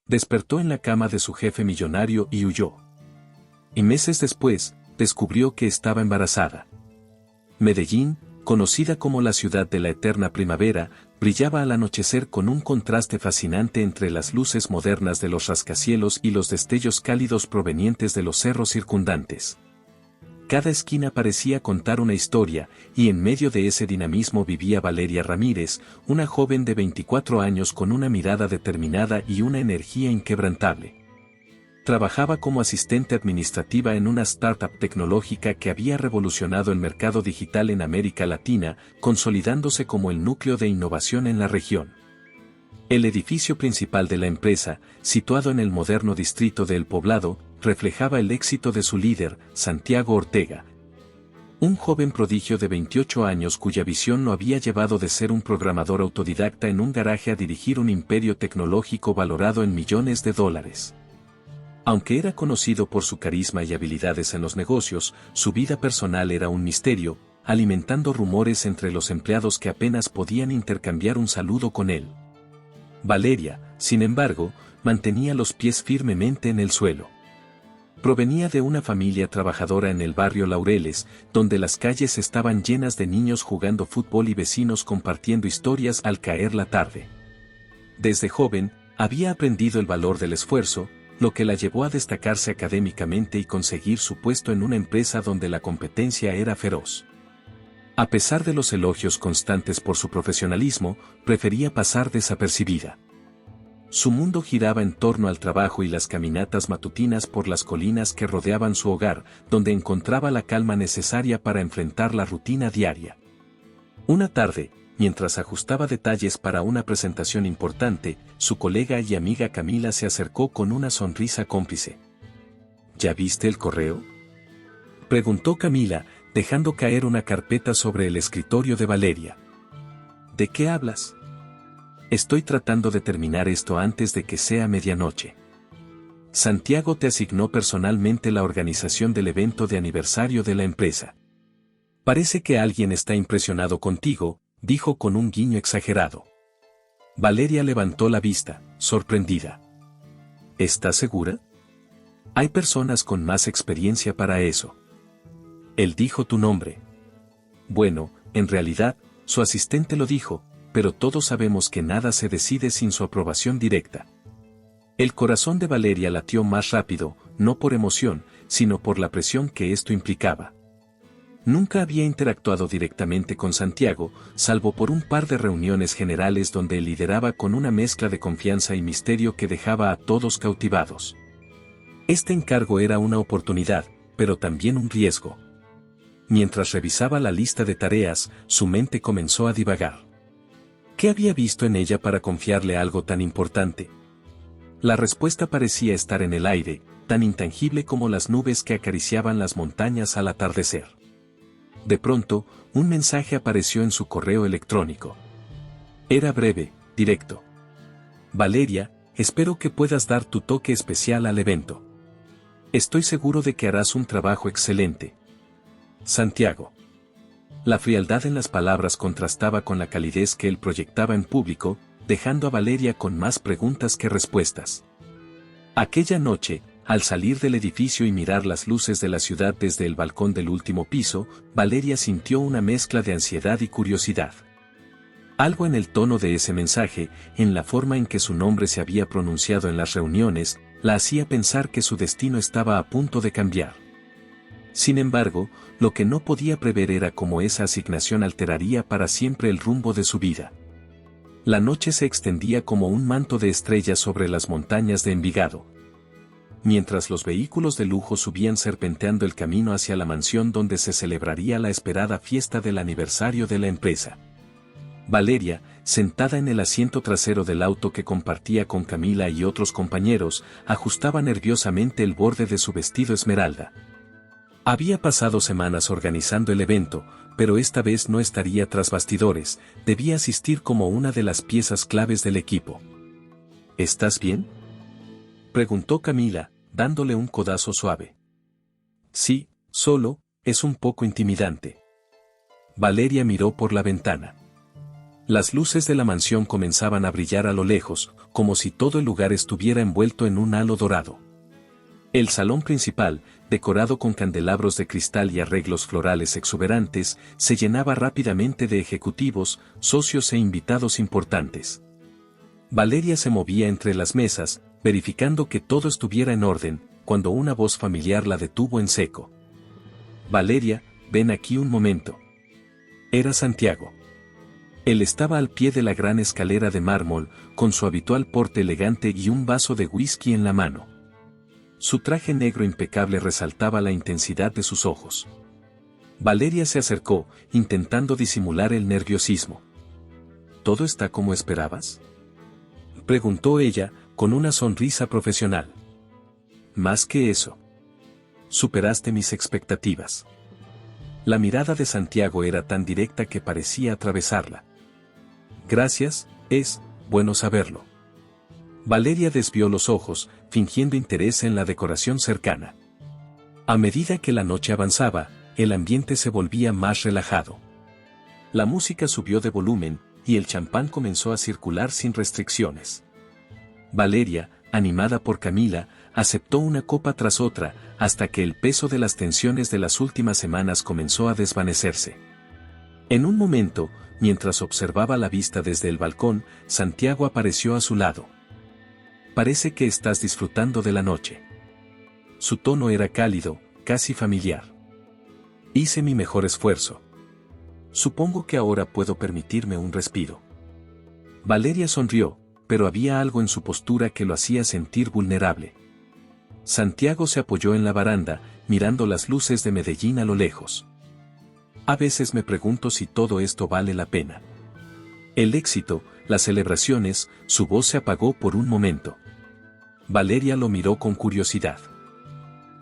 Despertó en la cama de su jefe millonario y huyó. Y meses después, descubrió que estaba embarazada. Medellín, conocida como la ciudad de la eterna primavera, brillaba al anochecer con un contraste fascinante entre las luces modernas de los rascacielos y los destellos cálidos provenientes de los cerros circundantes. Cada esquina parecía contar una historia, y en medio de ese dinamismo vivía Valeria Ramírez, una joven de 24 años con una mirada determinada y una energía inquebrantable. Trabajaba como asistente administrativa en una startup tecnológica que había revolucionado el mercado digital en América Latina, consolidándose como el núcleo de innovación en la región. El edificio principal de la empresa, situado en el moderno distrito de El Poblado, reflejaba el éxito de su líder, Santiago Ortega. Un joven prodigio de 28 años cuya visión lo había llevado de ser un programador autodidacta en un garaje a dirigir un imperio tecnológico valorado en millones de dólares. Aunque era conocido por su carisma y habilidades en los negocios, su vida personal era un misterio, alimentando rumores entre los empleados que apenas podían intercambiar un saludo con él. Valeria, sin embargo, mantenía los pies firmemente en el suelo. Provenía de una familia trabajadora en el barrio Laureles, donde las calles estaban llenas de niños jugando fútbol y vecinos compartiendo historias al caer la tarde. Desde joven, había aprendido el valor del esfuerzo, lo que la llevó a destacarse académicamente y conseguir su puesto en una empresa donde la competencia era feroz. A pesar de los elogios constantes por su profesionalismo, prefería pasar desapercibida. Su mundo giraba en torno al trabajo y las caminatas matutinas por las colinas que rodeaban su hogar, donde encontraba la calma necesaria para enfrentar la rutina diaria. Una tarde, mientras ajustaba detalles para una presentación importante, su colega y amiga Camila se acercó con una sonrisa cómplice. ¿Ya viste el correo?, preguntó Camila, dejando caer una carpeta sobre el escritorio de Valeria. ¿De qué hablas? Estoy tratando de terminar esto antes de que sea medianoche. Santiago te asignó personalmente la organización del evento de aniversario de la empresa. Parece que alguien está impresionado contigo, dijo con un guiño exagerado. Valeria levantó la vista, sorprendida. ¿Estás segura? Hay personas con más experiencia para eso. Él dijo tu nombre. Bueno, en realidad, su asistente lo dijo, pero todos sabemos que nada se decide sin su aprobación directa. El corazón de Valeria latió más rápido, no por emoción, sino por la presión que esto implicaba. Nunca había interactuado directamente con Santiago, salvo por un par de reuniones generales donde él lideraba con una mezcla de confianza y misterio que dejaba a todos cautivados. Este encargo era una oportunidad, pero también un riesgo. Mientras revisaba la lista de tareas, su mente comenzó a divagar. ¿Qué había visto en ella para confiarle algo tan importante? La respuesta parecía estar en el aire, tan intangible como las nubes que acariciaban las montañas al atardecer. De pronto, un mensaje apareció en su correo electrónico. Era breve, directo. Valeria, espero que puedas dar tu toque especial al evento. Estoy seguro de que harás un trabajo excelente. Santiago. La frialdad en las palabras contrastaba con la calidez que él proyectaba en público, dejando a Valeria con más preguntas que respuestas. Aquella noche, al salir del edificio y mirar las luces de la ciudad desde el balcón del último piso, Valeria sintió una mezcla de ansiedad y curiosidad. Algo en el tono de ese mensaje, en la forma en que su nombre se había pronunciado en las reuniones, la hacía pensar que su destino estaba a punto de cambiar. Sin embargo, lo que no podía prever era cómo esa asignación alteraría para siempre el rumbo de su vida. La noche se extendía como un manto de estrellas sobre las montañas de Envigado. Mientras los vehículos de lujo subían serpenteando el camino hacia la mansión donde se celebraría la esperada fiesta del aniversario de la empresa. Valeria, sentada en el asiento trasero del auto que compartía con Camila y otros compañeros, ajustaba nerviosamente el borde de su vestido esmeralda. Había pasado semanas organizando el evento, pero esta vez no estaría tras bastidores, debía asistir como una de las piezas claves del equipo. ¿Estás bien?, preguntó Camila, dándole un codazo suave. Sí, solo, es un poco intimidante. Valeria miró por la ventana. Las luces de la mansión comenzaban a brillar a lo lejos, como si todo el lugar estuviera envuelto en un halo dorado. El salón principal, decorado con candelabros de cristal y arreglos florales exuberantes, se llenaba rápidamente de ejecutivos, socios e invitados importantes. Valeria se movía entre las mesas, verificando que todo estuviera en orden, cuando una voz familiar la detuvo en seco. «Valeria, ven aquí un momento». Era Santiago. Él estaba al pie de la gran escalera de mármol, con su habitual porte elegante y un vaso de whisky en la mano. Su traje negro impecable resaltaba la intensidad de sus ojos. Valeria se acercó, intentando disimular el nerviosismo. ¿Todo está como esperabas?, preguntó ella, con una sonrisa profesional. Más que eso. Superaste mis expectativas. La mirada de Santiago era tan directa que parecía atravesarla. Gracias, es bueno saberlo. Valeria desvió los ojos, fingiendo interés en la decoración cercana. A medida que la noche avanzaba, el ambiente se volvía más relajado. La música subió de volumen, y el champán comenzó a circular sin restricciones. Valeria, animada por Camila, aceptó una copa tras otra, hasta que el peso de las tensiones de las últimas semanas comenzó a desvanecerse. En un momento, mientras observaba la vista desde el balcón, Santiago apareció a su lado. Parece que estás disfrutando de la noche. Su tono era cálido, casi familiar. Hice mi mejor esfuerzo. Supongo que ahora puedo permitirme un respiro. Valeria sonrió, pero había algo en su postura que lo hacía sentir vulnerable. Santiago se apoyó en la baranda, mirando las luces de Medellín a lo lejos. A veces me pregunto si todo esto vale la pena. El éxito, las celebraciones, su voz se apagó por un momento. Valeria lo miró con curiosidad.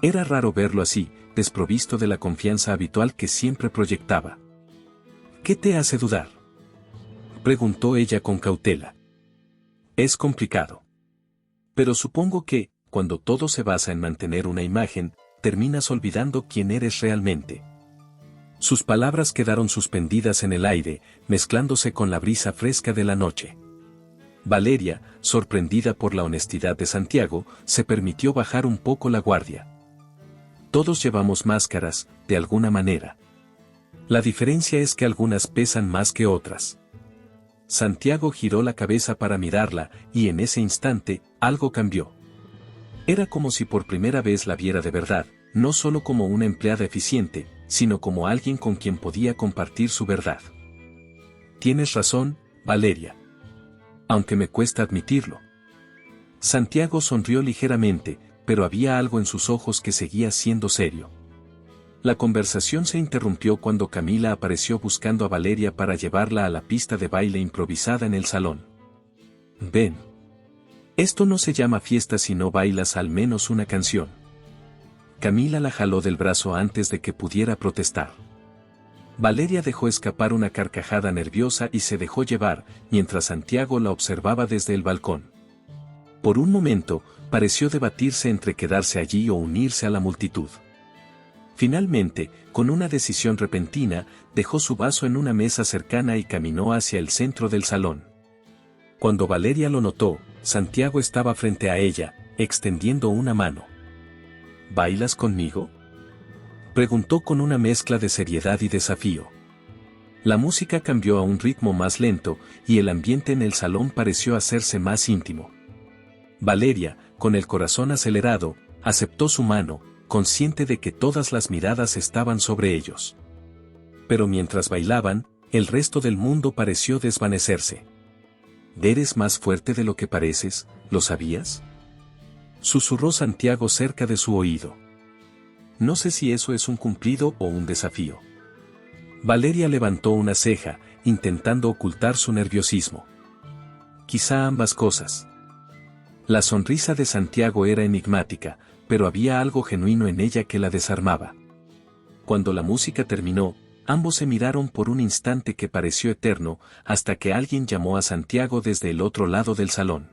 Era raro verlo así, desprovisto de la confianza habitual que siempre proyectaba. ¿Qué te hace dudar?, preguntó ella con cautela. Es complicado. Pero supongo que, cuando todo se basa en mantener una imagen, terminas olvidando quién eres realmente. Sus palabras quedaron suspendidas en el aire, mezclándose con la brisa fresca de la noche. Valeria, sorprendida por la honestidad de Santiago, se permitió bajar un poco la guardia. Todos llevamos máscaras, de alguna manera. La diferencia es que algunas pesan más que otras. Santiago giró la cabeza para mirarla, y en ese instante, algo cambió. Era como si por primera vez la viera de verdad, no solo como una empleada eficiente, sino como alguien con quien podía compartir su verdad. Tienes razón, Valeria. Aunque me cuesta admitirlo. Santiago sonrió ligeramente, pero había algo en sus ojos que seguía siendo serio. La conversación se interrumpió cuando Camila apareció buscando a Valeria para llevarla a la pista de baile improvisada en el salón. Ven. Esto no se llama fiesta si no bailas al menos una canción. Camila la jaló del brazo antes de que pudiera protestar. Valeria dejó escapar una carcajada nerviosa y se dejó llevar, mientras Santiago la observaba desde el balcón. Por un momento, pareció debatirse entre quedarse allí o unirse a la multitud. Finalmente, con una decisión repentina, dejó su vaso en una mesa cercana y caminó hacia el centro del salón. Cuando Valeria lo notó, Santiago estaba frente a ella, extendiendo una mano. ¿Bailas conmigo?, preguntó con una mezcla de seriedad y desafío. La música cambió a un ritmo más lento, y el ambiente en el salón pareció hacerse más íntimo. Valeria, con el corazón acelerado, aceptó su mano, consciente de que todas las miradas estaban sobre ellos. Pero mientras bailaban, el resto del mundo pareció desvanecerse. «Eres más fuerte de lo que pareces, ¿lo sabías?», susurró Santiago cerca de su oído. No sé si eso es un cumplido o un desafío. Valeria levantó una ceja, intentando ocultar su nerviosismo. Quizá ambas cosas. La sonrisa de Santiago era enigmática, pero había algo genuino en ella que la desarmaba. Cuando la música terminó, ambos se miraron por un instante que pareció eterno, hasta que alguien llamó a Santiago desde el otro lado del salón.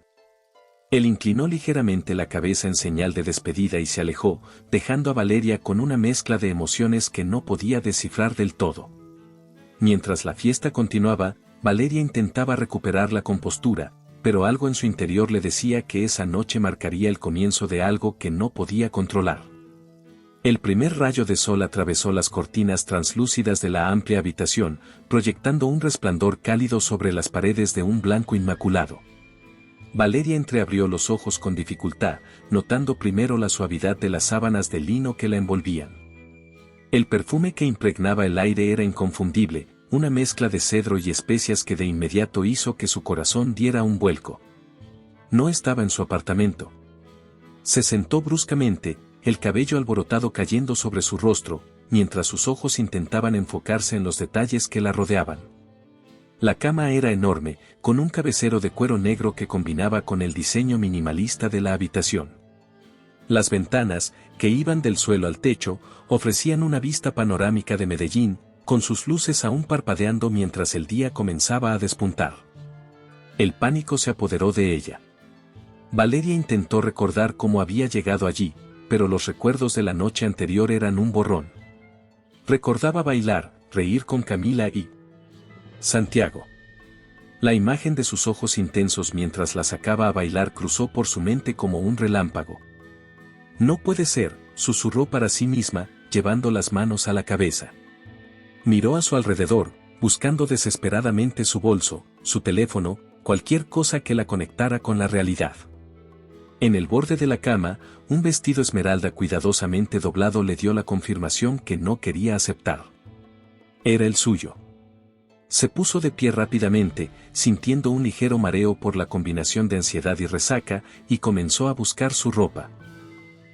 Él inclinó ligeramente la cabeza en señal de despedida y se alejó, dejando a Valeria con una mezcla de emociones que no podía descifrar del todo. Mientras la fiesta continuaba, Valeria intentaba recuperar la compostura, pero algo en su interior le decía que esa noche marcaría el comienzo de algo que no podía controlar. El primer rayo de sol atravesó las cortinas translúcidas de la amplia habitación, proyectando un resplandor cálido sobre las paredes de un blanco inmaculado. Valeria entreabrió los ojos con dificultad, notando primero la suavidad de las sábanas de lino que la envolvían. El perfume que impregnaba el aire era inconfundible, una mezcla de cedro y especias que de inmediato hizo que su corazón diera un vuelco. No estaba en su apartamento. Se sentó bruscamente, el cabello alborotado cayendo sobre su rostro, mientras sus ojos intentaban enfocarse en los detalles que la rodeaban. La cama era enorme, con un cabecero de cuero negro que combinaba con el diseño minimalista de la habitación. Las ventanas, que iban del suelo al techo, ofrecían una vista panorámica de Medellín, con sus luces aún parpadeando mientras el día comenzaba a despuntar. El pánico se apoderó de ella. Valeria intentó recordar cómo había llegado allí, pero los recuerdos de la noche anterior eran un borrón. Recordaba bailar, reír con Camila y Santiago. La imagen de sus ojos intensos mientras la sacaba a bailar cruzó por su mente como un relámpago. No puede ser, susurró para sí misma, llevando las manos a la cabeza. Miró a su alrededor, buscando desesperadamente su bolso, su teléfono, cualquier cosa que la conectara con la realidad. En el borde de la cama, un vestido esmeralda cuidadosamente doblado le dio la confirmación que no quería aceptar. Era el suyo. Se puso de pie rápidamente, sintiendo un ligero mareo por la combinación de ansiedad y resaca, y comenzó a buscar su ropa.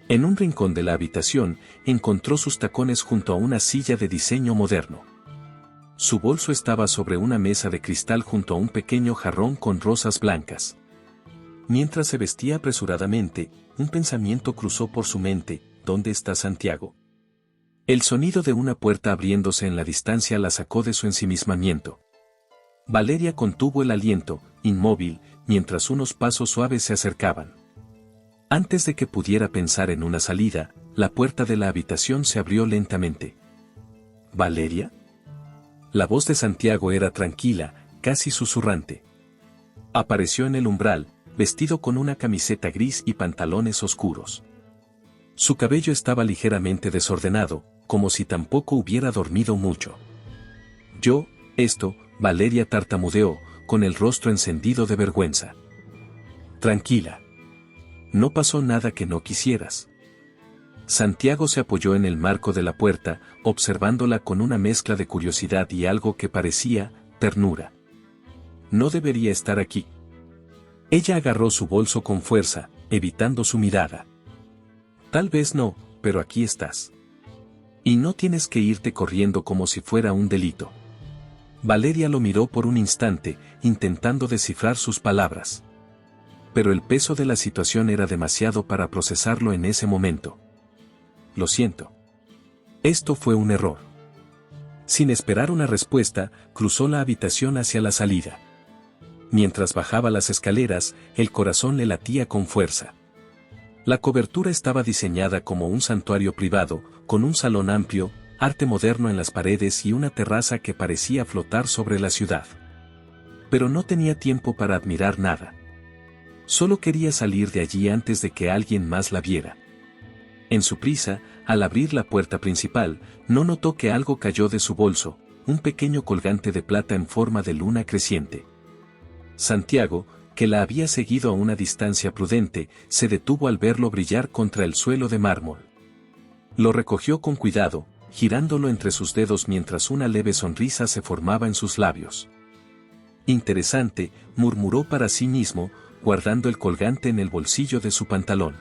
En un rincón de la habitación, encontró sus tacones junto a una silla de diseño moderno. Su bolso estaba sobre una mesa de cristal junto a un pequeño jarrón con rosas blancas. Mientras se vestía apresuradamente, un pensamiento cruzó por su mente: ¿dónde está Santiago? El sonido de una puerta abriéndose en la distancia la sacó de su ensimismamiento. Valeria contuvo el aliento, inmóvil, mientras unos pasos suaves se acercaban. Antes de que pudiera pensar en una salida, la puerta de la habitación se abrió lentamente. ¿Valeria? La voz de Santiago era tranquila, casi susurrante. Apareció en el umbral, vestido con una camiseta gris y pantalones oscuros. Su cabello estaba ligeramente desordenado, como si tampoco hubiera dormido mucho. Valeria tartamudeó, con el rostro encendido de vergüenza. Tranquila. No pasó nada que no quisieras. Santiago se apoyó en el marco de la puerta, observándola con una mezcla de curiosidad y algo que parecía ternura. No debería estar aquí. Ella agarró su bolso con fuerza, evitando su mirada. Tal vez no, pero aquí estás. Y no tienes que irte corriendo como si fuera un delito. Valeria lo miró por un instante, intentando descifrar sus palabras. Pero el peso de la situación era demasiado para procesarlo en ese momento. Lo siento. Esto fue un error. Sin esperar una respuesta, cruzó la habitación hacia la salida. Mientras bajaba las escaleras, el corazón le latía con fuerza. La cobertura estaba diseñada como un santuario privado, con un salón amplio, arte moderno en las paredes y una terraza que parecía flotar sobre la ciudad. Pero no tenía tiempo para admirar nada. Solo quería salir de allí antes de que alguien más la viera. En su prisa, al abrir la puerta principal, no notó que algo cayó de su bolso, un pequeño colgante de plata en forma de luna creciente. Santiago, que la había seguido a una distancia prudente, se detuvo al verlo brillar contra el suelo de mármol. Lo recogió con cuidado, girándolo entre sus dedos mientras una leve sonrisa se formaba en sus labios. Interesante, murmuró para sí mismo, guardando el colgante en el bolsillo de su pantalón.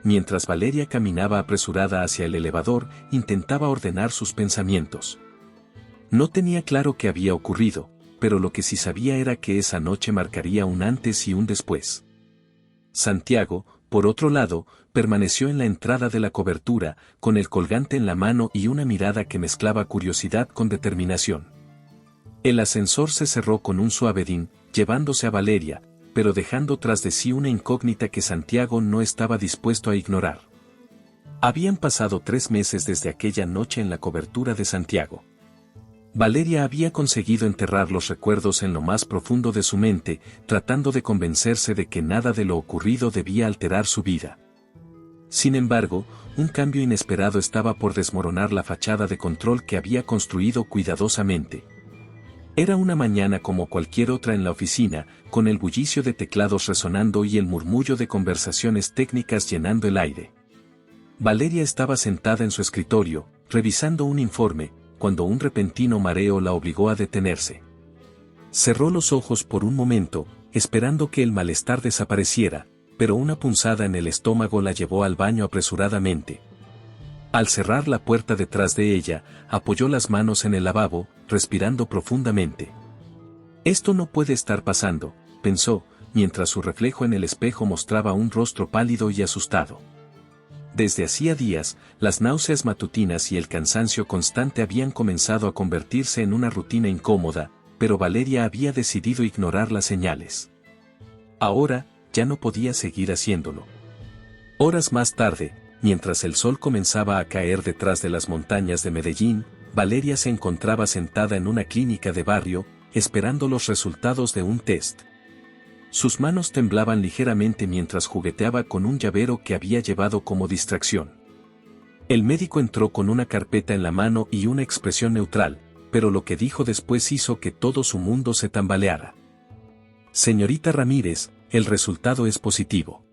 Mientras Valeria caminaba apresurada hacia el elevador, intentaba ordenar sus pensamientos. No tenía claro qué había ocurrido, pero lo que sí sabía era que esa noche marcaría un antes y un después. Santiago, por otro lado, permaneció en la entrada de la cobertura, con el colgante en la mano y una mirada que mezclaba curiosidad con determinación. El ascensor se cerró con un suave din, llevándose a Valeria, pero dejando tras de sí una incógnita que Santiago no estaba dispuesto a ignorar. Habían pasado 3 meses desde aquella noche en la cobertura de Santiago. Valeria había conseguido enterrar los recuerdos en lo más profundo de su mente, tratando de convencerse de que nada de lo ocurrido debía alterar su vida. Sin embargo, un cambio inesperado estaba por desmoronar la fachada de control que había construido cuidadosamente. Era una mañana como cualquier otra en la oficina, con el bullicio de teclados resonando y el murmullo de conversaciones técnicas llenando el aire. Valeria estaba sentada en su escritorio, revisando un informe, cuando un repentino mareo la obligó a detenerse. Cerró los ojos por un momento, esperando que el malestar desapareciera, pero una punzada en el estómago la llevó al baño apresuradamente. Al cerrar la puerta detrás de ella, apoyó las manos en el lavabo, respirando profundamente. Esto no puede estar pasando, pensó, mientras su reflejo en el espejo mostraba un rostro pálido y asustado. Desde hacía días, las náuseas matutinas y el cansancio constante habían comenzado a convertirse en una rutina incómoda, pero Valeria había decidido ignorar las señales. Ahora, ya no podía seguir haciéndolo. Horas más tarde, mientras el sol comenzaba a caer detrás de las montañas de Medellín, Valeria se encontraba sentada en una clínica de barrio, esperando los resultados de un test. Sus manos temblaban ligeramente mientras jugueteaba con un llavero que había llevado como distracción. El médico entró con una carpeta en la mano y una expresión neutral, pero lo que dijo después hizo que todo su mundo se tambaleara. Señorita Ramírez, el resultado es positivo.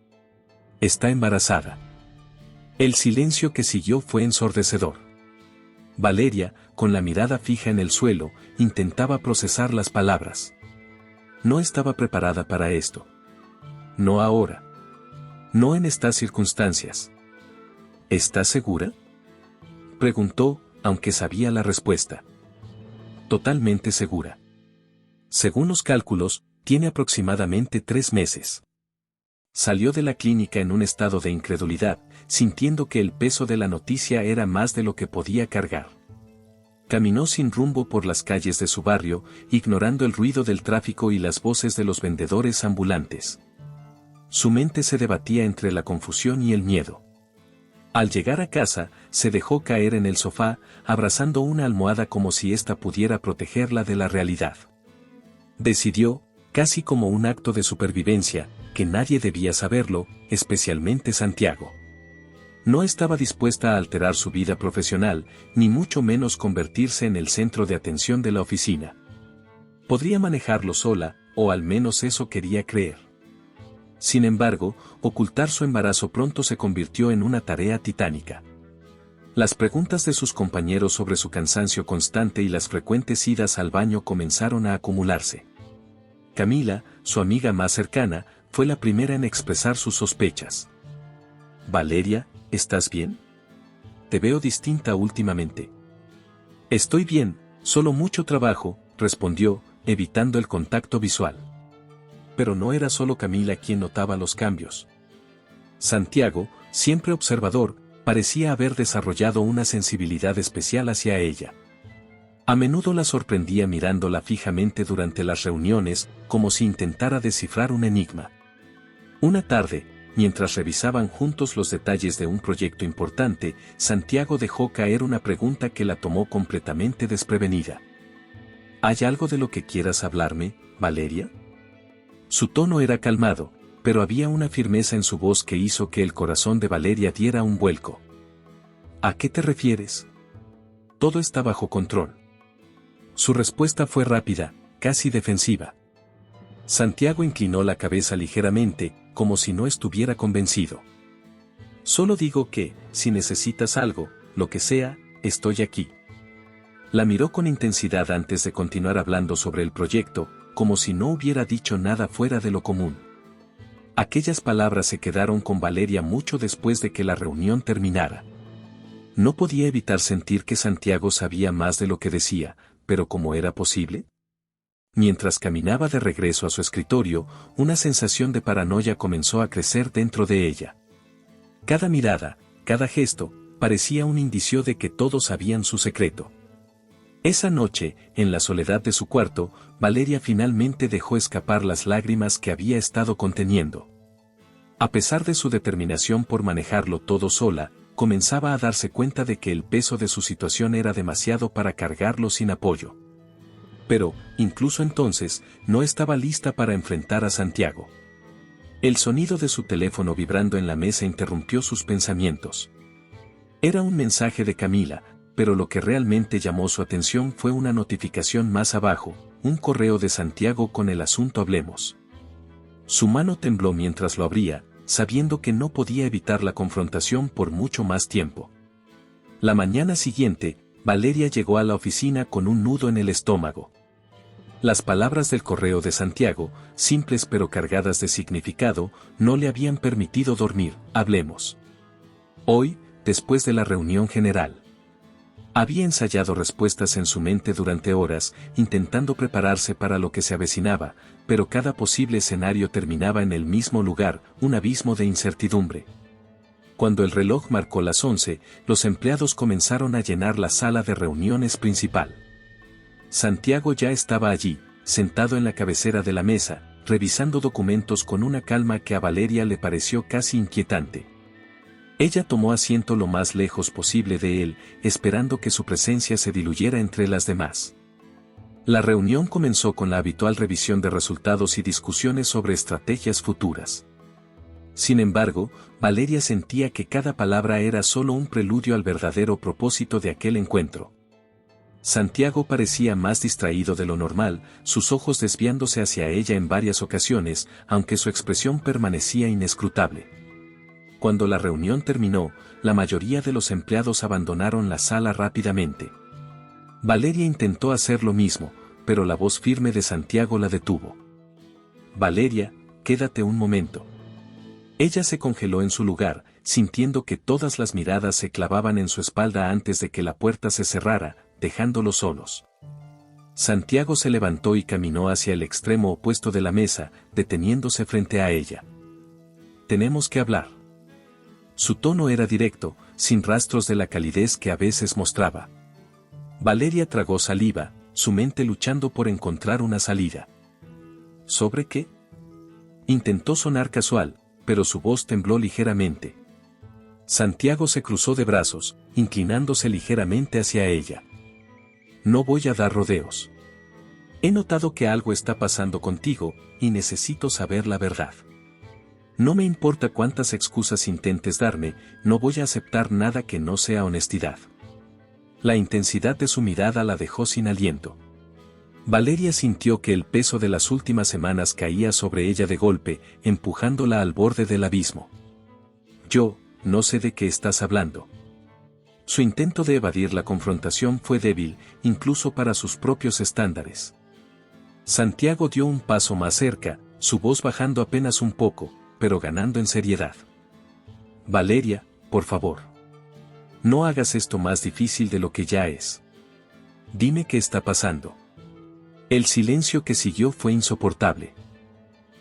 Está embarazada. El silencio que siguió fue ensordecedor. Valeria, con la mirada fija en el suelo, intentaba procesar las palabras. No estaba preparada para esto. No ahora. No en estas circunstancias. ¿Estás segura?, preguntó, aunque sabía la respuesta. Totalmente segura. Según los cálculos, tiene aproximadamente 3 meses. Salió de la clínica en un estado de incredulidad, sintiendo que el peso de la noticia era más de lo que podía cargar. Caminó sin rumbo por las calles de su barrio, ignorando el ruido del tráfico y las voces de los vendedores ambulantes. Su mente se debatía entre la confusión y el miedo. Al llegar a casa, se dejó caer en el sofá, abrazando una almohada como si ésta pudiera protegerla de la realidad. Decidió, casi como un acto de supervivencia, que nadie debía saberlo, especialmente Santiago. No estaba dispuesta a alterar su vida profesional, ni mucho menos convertirse en el centro de atención de la oficina. Podría manejarlo sola, o al menos eso quería creer. Sin embargo, ocultar su embarazo pronto se convirtió en una tarea titánica. Las preguntas de sus compañeros sobre su cansancio constante y las frecuentes idas al baño comenzaron a acumularse. Camila, su amiga más cercana, fue la primera en expresar sus sospechas. «Valeria, ¿estás bien? Te veo distinta últimamente». «Estoy bien, solo mucho trabajo», respondió, evitando el contacto visual. Pero no era solo Camila quien notaba los cambios. Santiago, siempre observador, parecía haber desarrollado una sensibilidad especial hacia ella. A menudo la sorprendía mirándola fijamente durante las reuniones, como si intentara descifrar un enigma. Una tarde, mientras revisaban juntos los detalles de un proyecto importante, Santiago dejó caer una pregunta que la tomó completamente desprevenida. ¿Hay algo de lo que quieras hablarme, Valeria? Su tono era calmado, pero había una firmeza en su voz que hizo que el corazón de Valeria diera un vuelco. ¿A qué te refieres? Todo está bajo control. Su respuesta fue rápida, casi defensiva. Santiago inclinó la cabeza ligeramente, como si no estuviera convencido. Solo digo que, si necesitas algo, lo que sea, estoy aquí. La miró con intensidad antes de continuar hablando sobre el proyecto, como si no hubiera dicho nada fuera de lo común. Aquellas palabras se quedaron con Valeria mucho después de que la reunión terminara. No podía evitar sentir que Santiago sabía más de lo que decía, pero ¿cómo era posible? Mientras caminaba de regreso a su escritorio, una sensación de paranoia comenzó a crecer dentro de ella. Cada mirada, cada gesto, parecía un indicio de que todos sabían su secreto. Esa noche, en la soledad de su cuarto, Valeria finalmente dejó escapar las lágrimas que había estado conteniendo. A pesar de su determinación por manejarlo todo sola, comenzaba a darse cuenta de que el peso de su situación era demasiado para cargarlo sin apoyo. Pero, incluso entonces, no estaba lista para enfrentar a Santiago. El sonido de su teléfono vibrando en la mesa interrumpió sus pensamientos. Era un mensaje de Camila, pero lo que realmente llamó su atención fue una notificación más abajo, un correo de Santiago con el asunto Hablemos. Su mano tembló mientras lo abría, sabiendo que no podía evitar la confrontación por mucho más tiempo. La mañana siguiente, Valeria llegó a la oficina con un nudo en el estómago. Las palabras del correo de Santiago, simples pero cargadas de significado, no le habían permitido dormir. Hablemos. Hoy, después de la reunión general. Había ensayado respuestas en su mente durante horas, intentando prepararse para lo que se avecinaba, pero cada posible escenario terminaba en el mismo lugar, un abismo de incertidumbre. Cuando el reloj marcó las 11, los empleados comenzaron a llenar la sala de reuniones principal. Santiago ya estaba allí, sentado en la cabecera de la mesa, revisando documentos con una calma que a Valeria le pareció casi inquietante. Ella tomó asiento lo más lejos posible de él, esperando que su presencia se diluyera entre las demás. La reunión comenzó con la habitual revisión de resultados y discusiones sobre estrategias futuras. Sin embargo, Valeria sentía que cada palabra era solo un preludio al verdadero propósito de aquel encuentro. Santiago parecía más distraído de lo normal, sus ojos desviándose hacia ella en varias ocasiones, aunque su expresión permanecía inescrutable. Cuando la reunión terminó, la mayoría de los empleados abandonaron la sala rápidamente. Valeria intentó hacer lo mismo, pero la voz firme de Santiago la detuvo. Valeria, quédate un momento. Ella se congeló en su lugar, sintiendo que todas las miradas se clavaban en su espalda antes de que la puerta se cerrara, dejándolos solos. Santiago se levantó y caminó hacia el extremo opuesto de la mesa, deteniéndose frente a ella. Tenemos que hablar. Su tono era directo, sin rastros de la calidez que a veces mostraba. Valeria tragó saliva, su mente luchando por encontrar una salida. ¿Sobre qué? Intentó sonar casual, pero su voz tembló ligeramente. Santiago se cruzó de brazos, inclinándose ligeramente hacia ella. No voy a dar rodeos. He notado que algo está pasando contigo, y necesito saber la verdad. No me importa cuántas excusas intentes darme, no voy a aceptar nada que no sea honestidad. La intensidad de su mirada la dejó sin aliento. Valeria sintió que el peso de las últimas semanas caía sobre ella de golpe, empujándola al borde del abismo. Yo, no sé de qué estás hablando. Su intento de evadir la confrontación fue débil, incluso para sus propios estándares. Santiago dio un paso más cerca, su voz bajando apenas un poco, pero ganando en seriedad. Valeria, por favor. No hagas esto más difícil de lo que ya es. Dime qué está pasando. El silencio que siguió fue insoportable.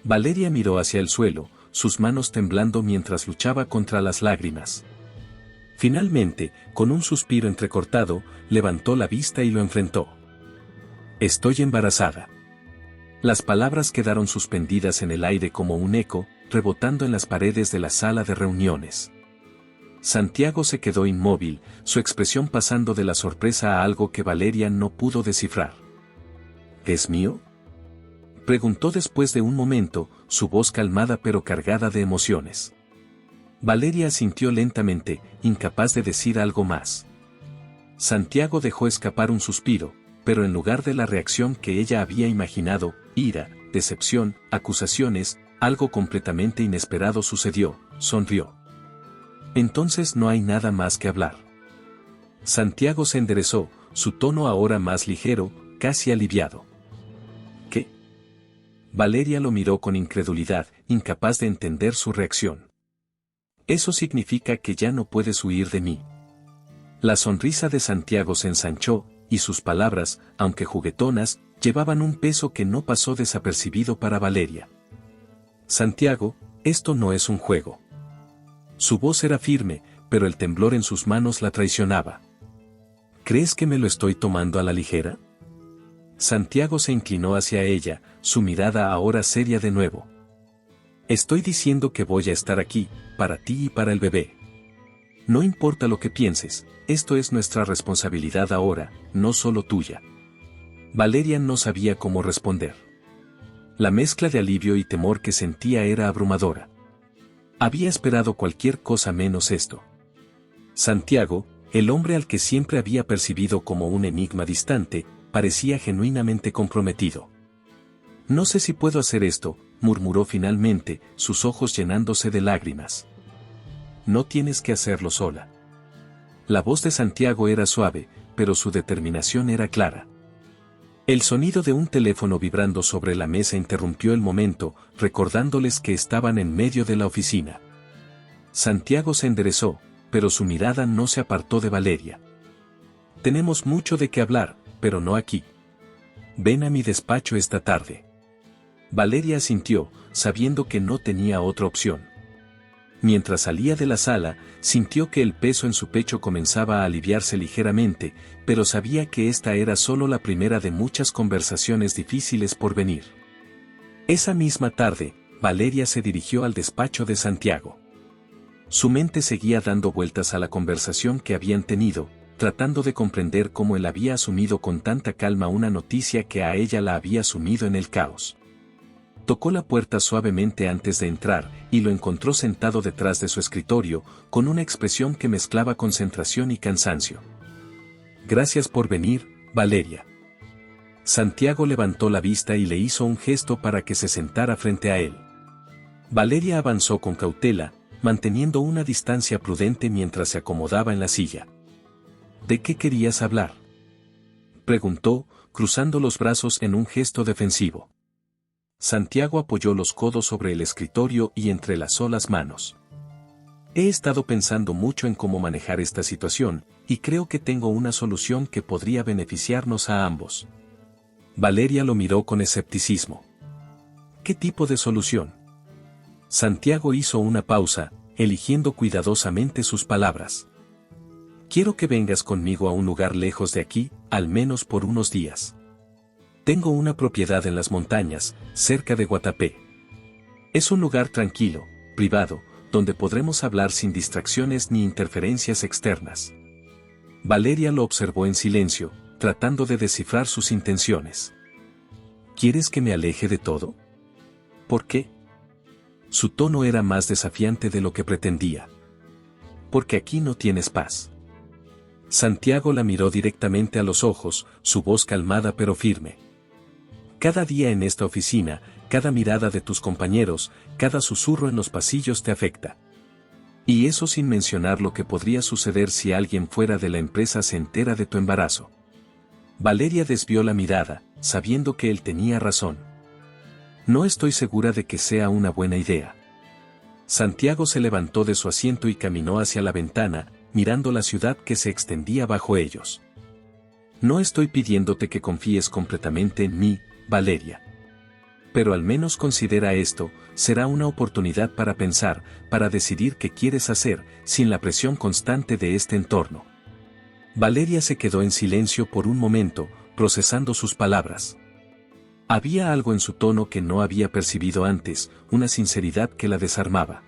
Valeria miró hacia el suelo, sus manos temblando mientras luchaba contra las lágrimas. Finalmente, con un suspiro entrecortado, levantó la vista y lo enfrentó. Estoy embarazada. Las palabras quedaron suspendidas en el aire como un eco, rebotando en las paredes de la sala de reuniones. Santiago se quedó inmóvil, su expresión pasando de la sorpresa a algo que Valeria no pudo descifrar. ¿Es mío? Preguntó después de un momento, su voz calmada pero cargada de emociones. Valeria asintió lentamente, incapaz de decir algo más. Santiago dejó escapar un suspiro, pero en lugar de la reacción que ella había imaginado, ira, decepción, acusaciones, algo completamente inesperado sucedió, sonrió. Entonces no hay nada más que hablar. Santiago se enderezó, su tono ahora más ligero, casi aliviado. ¿Qué? Valeria lo miró con incredulidad, incapaz de entender su reacción. Eso significa que ya no puedes huir de mí. La sonrisa de Santiago se ensanchó, y sus palabras, aunque juguetonas, llevaban un peso que no pasó desapercibido para Valeria. Santiago, esto no es un juego. Su voz era firme, pero el temblor en sus manos la traicionaba. ¿Crees que me lo estoy tomando a la ligera? Santiago se inclinó hacia ella, su mirada ahora seria de nuevo. Estoy diciendo que voy a estar aquí, para ti y para el bebé. No importa lo que pienses, esto es nuestra responsabilidad ahora, no solo tuya. Valeria no sabía cómo responder. La mezcla de alivio y temor que sentía era abrumadora. Había esperado cualquier cosa menos esto. Santiago, el hombre al que siempre había percibido como un enigma distante, parecía genuinamente comprometido. No sé si puedo hacer esto, murmuró finalmente, sus ojos llenándose de lágrimas. No tienes que hacerlo sola. La voz de Santiago era suave, pero su determinación era clara. El sonido de un teléfono vibrando sobre la mesa interrumpió el momento, recordándoles que estaban en medio de la oficina. Santiago se enderezó, pero su mirada no se apartó de Valeria. Tenemos mucho de qué hablar, pero no aquí. Ven a mi despacho esta tarde. Valeria asintió, sabiendo que no tenía otra opción. Mientras salía de la sala, sintió que el peso en su pecho comenzaba a aliviarse ligeramente, pero sabía que esta era solo la primera de muchas conversaciones difíciles por venir. Esa misma tarde, Valeria se dirigió al despacho de Santiago. Su mente seguía dando vueltas a la conversación que habían tenido, tratando de comprender cómo él había asumido con tanta calma una noticia que a ella la había sumido en el caos. Tocó la puerta suavemente antes de entrar, y lo encontró sentado detrás de su escritorio, con una expresión que mezclaba concentración y cansancio. Gracias por venir, Valeria. Santiago levantó la vista y le hizo un gesto para que se sentara frente a él. Valeria avanzó con cautela, manteniendo una distancia prudente mientras se acomodaba en la silla. ¿De qué querías hablar?, preguntó, cruzando los brazos en un gesto defensivo. Santiago apoyó los codos sobre el escritorio y entrelazó las manos. He estado pensando mucho en cómo manejar esta situación, y creo que tengo una solución que podría beneficiarnos a ambos. Valeria lo miró con escepticismo. ¿Qué tipo de solución? Santiago hizo una pausa, eligiendo cuidadosamente sus palabras. Quiero que vengas conmigo a un lugar lejos de aquí, al menos por unos días. Tengo una propiedad en las montañas, cerca de Guatapé. Es un lugar tranquilo, privado, donde podremos hablar sin distracciones ni interferencias externas. Valeria lo observó en silencio, tratando de descifrar sus intenciones. ¿Quieres que me aleje de todo? ¿Por qué? Su tono era más desafiante de lo que pretendía. Porque aquí no tienes paz. Santiago la miró directamente a los ojos, su voz calmada pero firme. Cada día en esta oficina, cada mirada de tus compañeros, cada susurro en los pasillos te afecta. Y eso sin mencionar lo que podría suceder si alguien fuera de la empresa se entera de tu embarazo. Valeria desvió la mirada, sabiendo que él tenía razón. No estoy segura de que sea una buena idea. Santiago se levantó de su asiento y caminó hacia la ventana, mirando la ciudad que se extendía bajo ellos. No estoy pidiéndote que confíes completamente en mí, Valeria. Pero al menos considera esto, será una oportunidad para pensar, para decidir qué quieres hacer, sin la presión constante de este entorno. Valeria se quedó en silencio por un momento, procesando sus palabras. Había algo en su tono que no había percibido antes, una sinceridad que la desarmaba.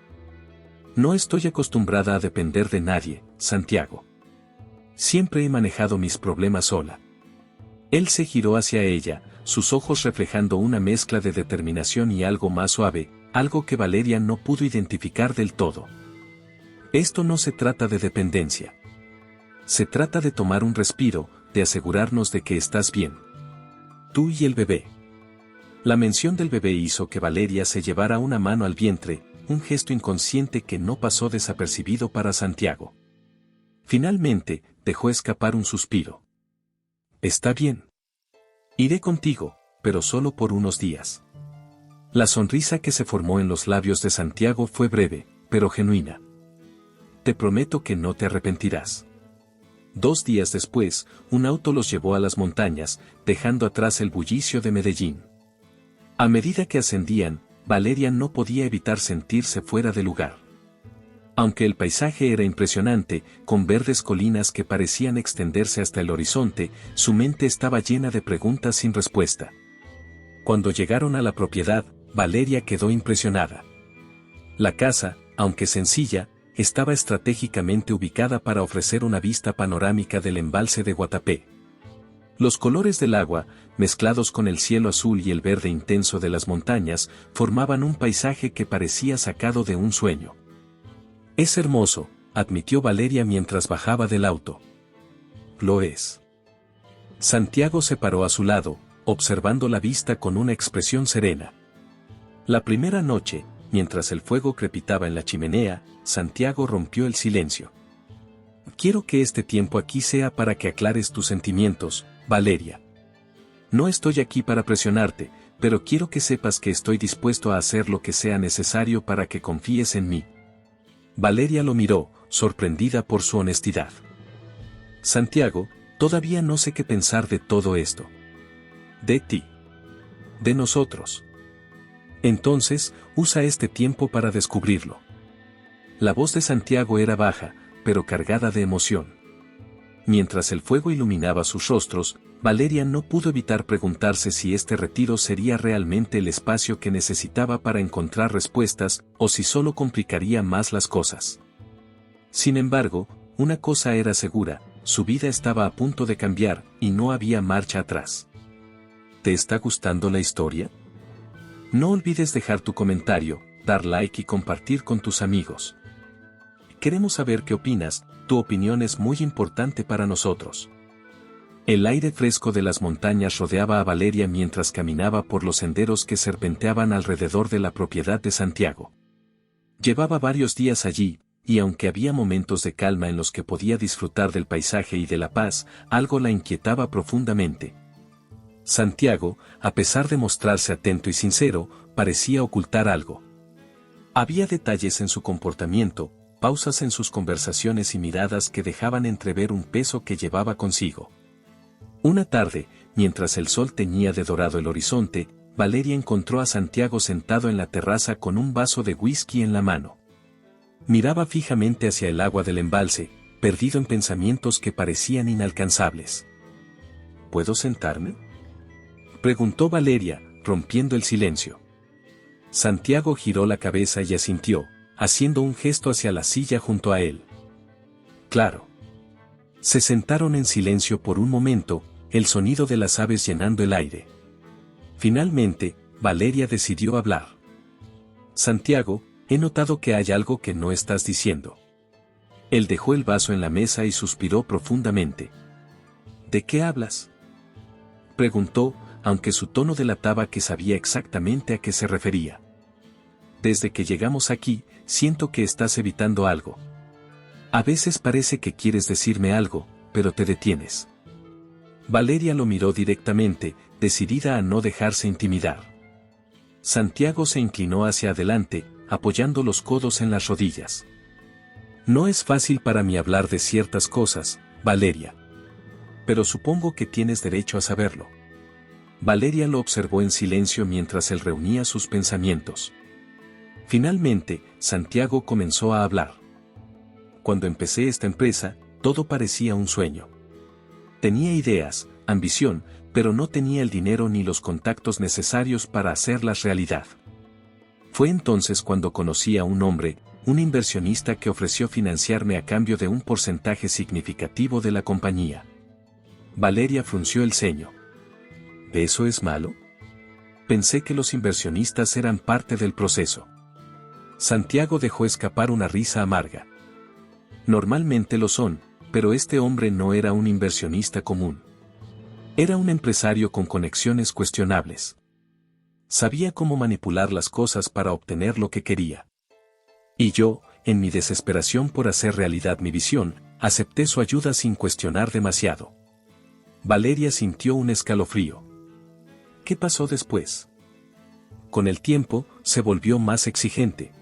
No estoy acostumbrada a depender de nadie, Santiago. Siempre he manejado mis problemas sola. Él se giró hacia ella, sus ojos reflejando una mezcla de determinación y algo más suave, algo que Valeria no pudo identificar del todo. Esto no se trata de dependencia. Se trata de tomar un respiro, de asegurarnos de que estás bien. Tú y el bebé. La mención del bebé hizo que Valeria se llevara una mano al vientre, un gesto inconsciente que no pasó desapercibido para Santiago. Finalmente, dejó escapar un suspiro. Está bien. Iré contigo, pero solo por unos días. La sonrisa que se formó en los labios de Santiago fue breve, pero genuina. Te prometo que no te arrepentirás. 2 días después, un auto los llevó a las montañas, dejando atrás el bullicio de Medellín. A medida que ascendían, Valeria no podía evitar sentirse fuera de lugar. Aunque el paisaje era impresionante, con verdes colinas que parecían extenderse hasta el horizonte, su mente estaba llena de preguntas sin respuesta. Cuando llegaron a la propiedad, Valeria quedó impresionada. La casa, aunque sencilla, estaba estratégicamente ubicada para ofrecer una vista panorámica del embalse de Guatapé. Los colores del agua, mezclados con el cielo azul y el verde intenso de las montañas, formaban un paisaje que parecía sacado de un sueño. «Es hermoso», admitió Valeria mientras bajaba del auto. «Lo es». Santiago se paró a su lado, observando la vista con una expresión serena. La primera noche, mientras el fuego crepitaba en la chimenea, Santiago rompió el silencio. «Quiero que este tiempo aquí sea para que aclares tus sentimientos, Valeria. No estoy aquí para presionarte, pero quiero que sepas que estoy dispuesto a hacer lo que sea necesario para que confíes en mí». Valeria lo miró, sorprendida por su honestidad. «Santiago, todavía no sé qué pensar de todo esto. De ti. De nosotros. Entonces, usa este tiempo para descubrirlo». La voz de Santiago era baja, pero cargada de emoción. Mientras el fuego iluminaba sus rostros, Valeria no pudo evitar preguntarse si este retiro sería realmente el espacio que necesitaba para encontrar respuestas, o si solo complicaría más las cosas. Sin embargo, una cosa era segura, su vida estaba a punto de cambiar, y no había marcha atrás. ¿Te está gustando la historia? No olvides dejar tu comentario, dar like y compartir con tus amigos. Queremos saber qué opinas, tu opinión es muy importante para nosotros. El aire fresco de las montañas rodeaba a Valeria mientras caminaba por los senderos que serpenteaban alrededor de la propiedad de Santiago. Llevaba varios días allí, y aunque había momentos de calma en los que podía disfrutar del paisaje y de la paz, algo la inquietaba profundamente. Santiago, a pesar de mostrarse atento y sincero, parecía ocultar algo. Había detalles en su comportamiento, pausas en sus conversaciones y miradas que dejaban entrever un peso que llevaba consigo. Una tarde, mientras el sol teñía de dorado el horizonte, Valeria encontró a Santiago sentado en la terraza con un vaso de whisky en la mano. Miraba fijamente hacia el agua del embalse, perdido en pensamientos que parecían inalcanzables. ¿Puedo sentarme?, preguntó Valeria, rompiendo el silencio. Santiago giró la cabeza y asintió, haciendo un gesto hacia la silla junto a él. Claro. Se sentaron en silencio por un momento, el sonido de las aves llenando el aire. Finalmente, Valeria decidió hablar. Santiago, he notado que hay algo que no estás diciendo. Él dejó el vaso en la mesa y suspiró profundamente. ¿De qué hablas?, preguntó, aunque su tono delataba que sabía exactamente a qué se refería. Desde que llegamos aquí, siento que estás evitando algo. A veces parece que quieres decirme algo, pero te detienes. Valeria lo miró directamente, decidida a no dejarse intimidar. Santiago se inclinó hacia adelante, apoyando los codos en las rodillas. No es fácil para mí hablar de ciertas cosas, Valeria. Pero supongo que tienes derecho a saberlo. Valeria lo observó en silencio mientras él reunía sus pensamientos. Finalmente, Santiago comenzó a hablar. Cuando empecé esta empresa, todo parecía un sueño. Tenía ideas, ambición, pero no tenía el dinero ni los contactos necesarios para hacerlas realidad. Fue entonces cuando conocí a un hombre, un inversionista que ofreció financiarme a cambio de un porcentaje significativo de la compañía. Valeria frunció el ceño. ¿Eso es malo? Pensé que los inversionistas eran parte del proceso. Santiago dejó escapar una risa amarga. Normalmente lo son, pero este hombre no era un inversionista común. Era un empresario con conexiones cuestionables. Sabía cómo manipular las cosas para obtener lo que quería. Y yo, en mi desesperación por hacer realidad mi visión, acepté su ayuda sin cuestionar demasiado. Valeria sintió un escalofrío. ¿Qué pasó después? Con el tiempo, se volvió más exigente.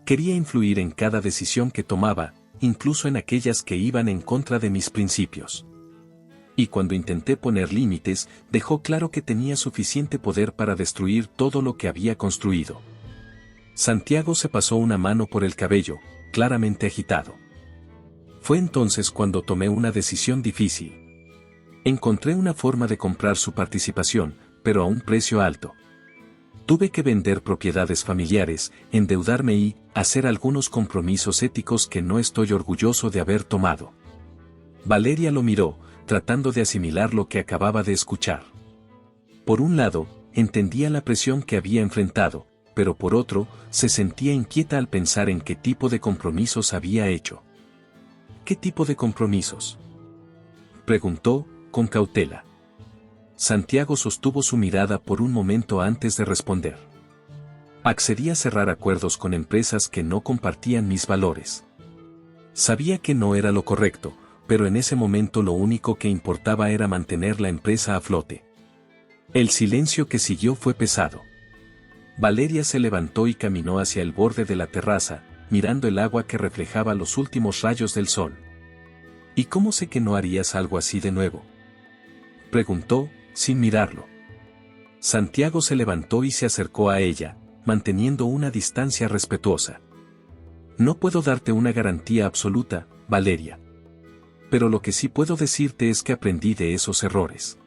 Quería influir en cada decisión que tomaba, incluso en aquellas que iban en contra de mis principios. Y cuando intenté poner límites, dejó claro que tenía suficiente poder para destruir todo lo que había construido. Santiago se pasó una mano por el cabello, claramente agitado. Fue entonces cuando tomé una decisión difícil. Encontré una forma de comprar su participación, pero a un precio alto. Tuve que vender propiedades familiares, endeudarme y, hacer algunos compromisos éticos que no estoy orgulloso de haber tomado. Valeria lo miró, tratando de asimilar lo que acababa de escuchar. Por un lado, entendía la presión que había enfrentado, pero por otro, se sentía inquieta al pensar en qué tipo de compromisos había hecho. ¿Qué tipo de compromisos?, preguntó, con cautela. Santiago sostuvo su mirada por un momento antes de responder. Accedí a cerrar acuerdos con empresas que no compartían mis valores. Sabía que no era lo correcto, pero en ese momento lo único que importaba era mantener la empresa a flote. El silencio que siguió fue pesado. Valeria se levantó y caminó hacia el borde de la terraza, mirando el agua que reflejaba los últimos rayos del sol. ¿Y cómo sé que no harías algo así de nuevo?, preguntó, sin mirarlo. Santiago se levantó y se acercó a ella, manteniendo una distancia respetuosa. No puedo darte una garantía absoluta, Valeria. Pero lo que sí puedo decirte es que aprendí de esos errores.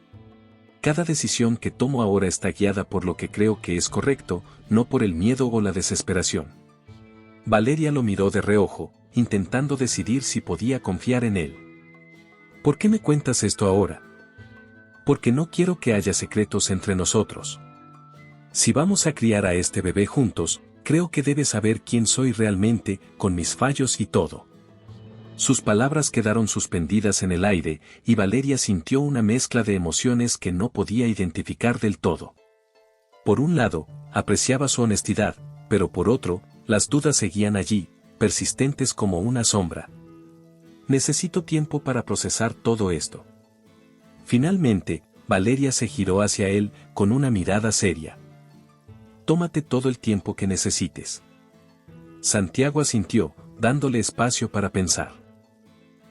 Cada decisión que tomo ahora está guiada por lo que creo que es correcto, no por el miedo o la desesperación. Valeria lo miró de reojo, intentando decidir si podía confiar en él. ¿Por qué me cuentas esto ahora? Porque no quiero que haya secretos entre nosotros. Si vamos a criar a este bebé juntos, creo que debes saber quién soy realmente, con mis fallos y todo. Sus palabras quedaron suspendidas en el aire, y Valeria sintió una mezcla de emociones que no podía identificar del todo. Por un lado, apreciaba su honestidad, pero por otro, las dudas seguían allí, persistentes como una sombra. Necesito tiempo para procesar todo esto. Finalmente, Valeria se giró hacia él, con una mirada seria. Tómate todo el tiempo que necesites. Santiago asintió, dándole espacio para pensar.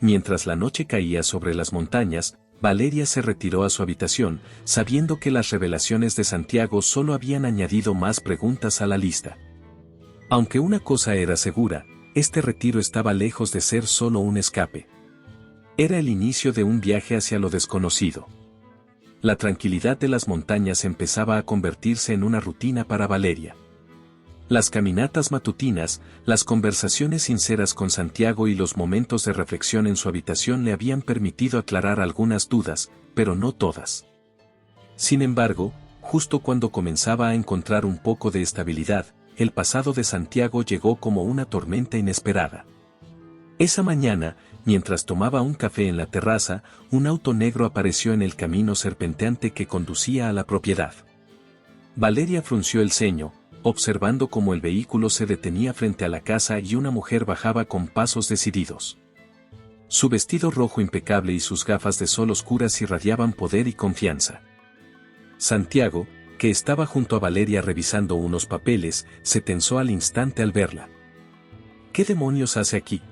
Mientras la noche caía sobre las montañas, Valeria se retiró a su habitación, sabiendo que las revelaciones de Santiago solo habían añadido más preguntas a la lista. Aunque una cosa era segura, este retiro estaba lejos de ser solo un escape. Era el inicio de un viaje hacia lo desconocido. La tranquilidad de las montañas empezaba a convertirse en una rutina para Valeria. Las caminatas matutinas, las conversaciones sinceras con Santiago y los momentos de reflexión en su habitación le habían permitido aclarar algunas dudas, pero no todas. Sin embargo, justo cuando comenzaba a encontrar un poco de estabilidad, el pasado de Santiago llegó como una tormenta inesperada. Esa mañana, mientras tomaba un café en la terraza, un auto negro apareció en el camino serpenteante que conducía a la propiedad. Valeria frunció el ceño, observando cómo el vehículo se detenía frente a la casa y una mujer bajaba con pasos decididos. Su vestido rojo impecable y sus gafas de sol oscuras irradiaban poder y confianza. Santiago, que estaba junto a Valeria revisando unos papeles, se tensó al instante al verla. ¿Qué demonios hace aquí?,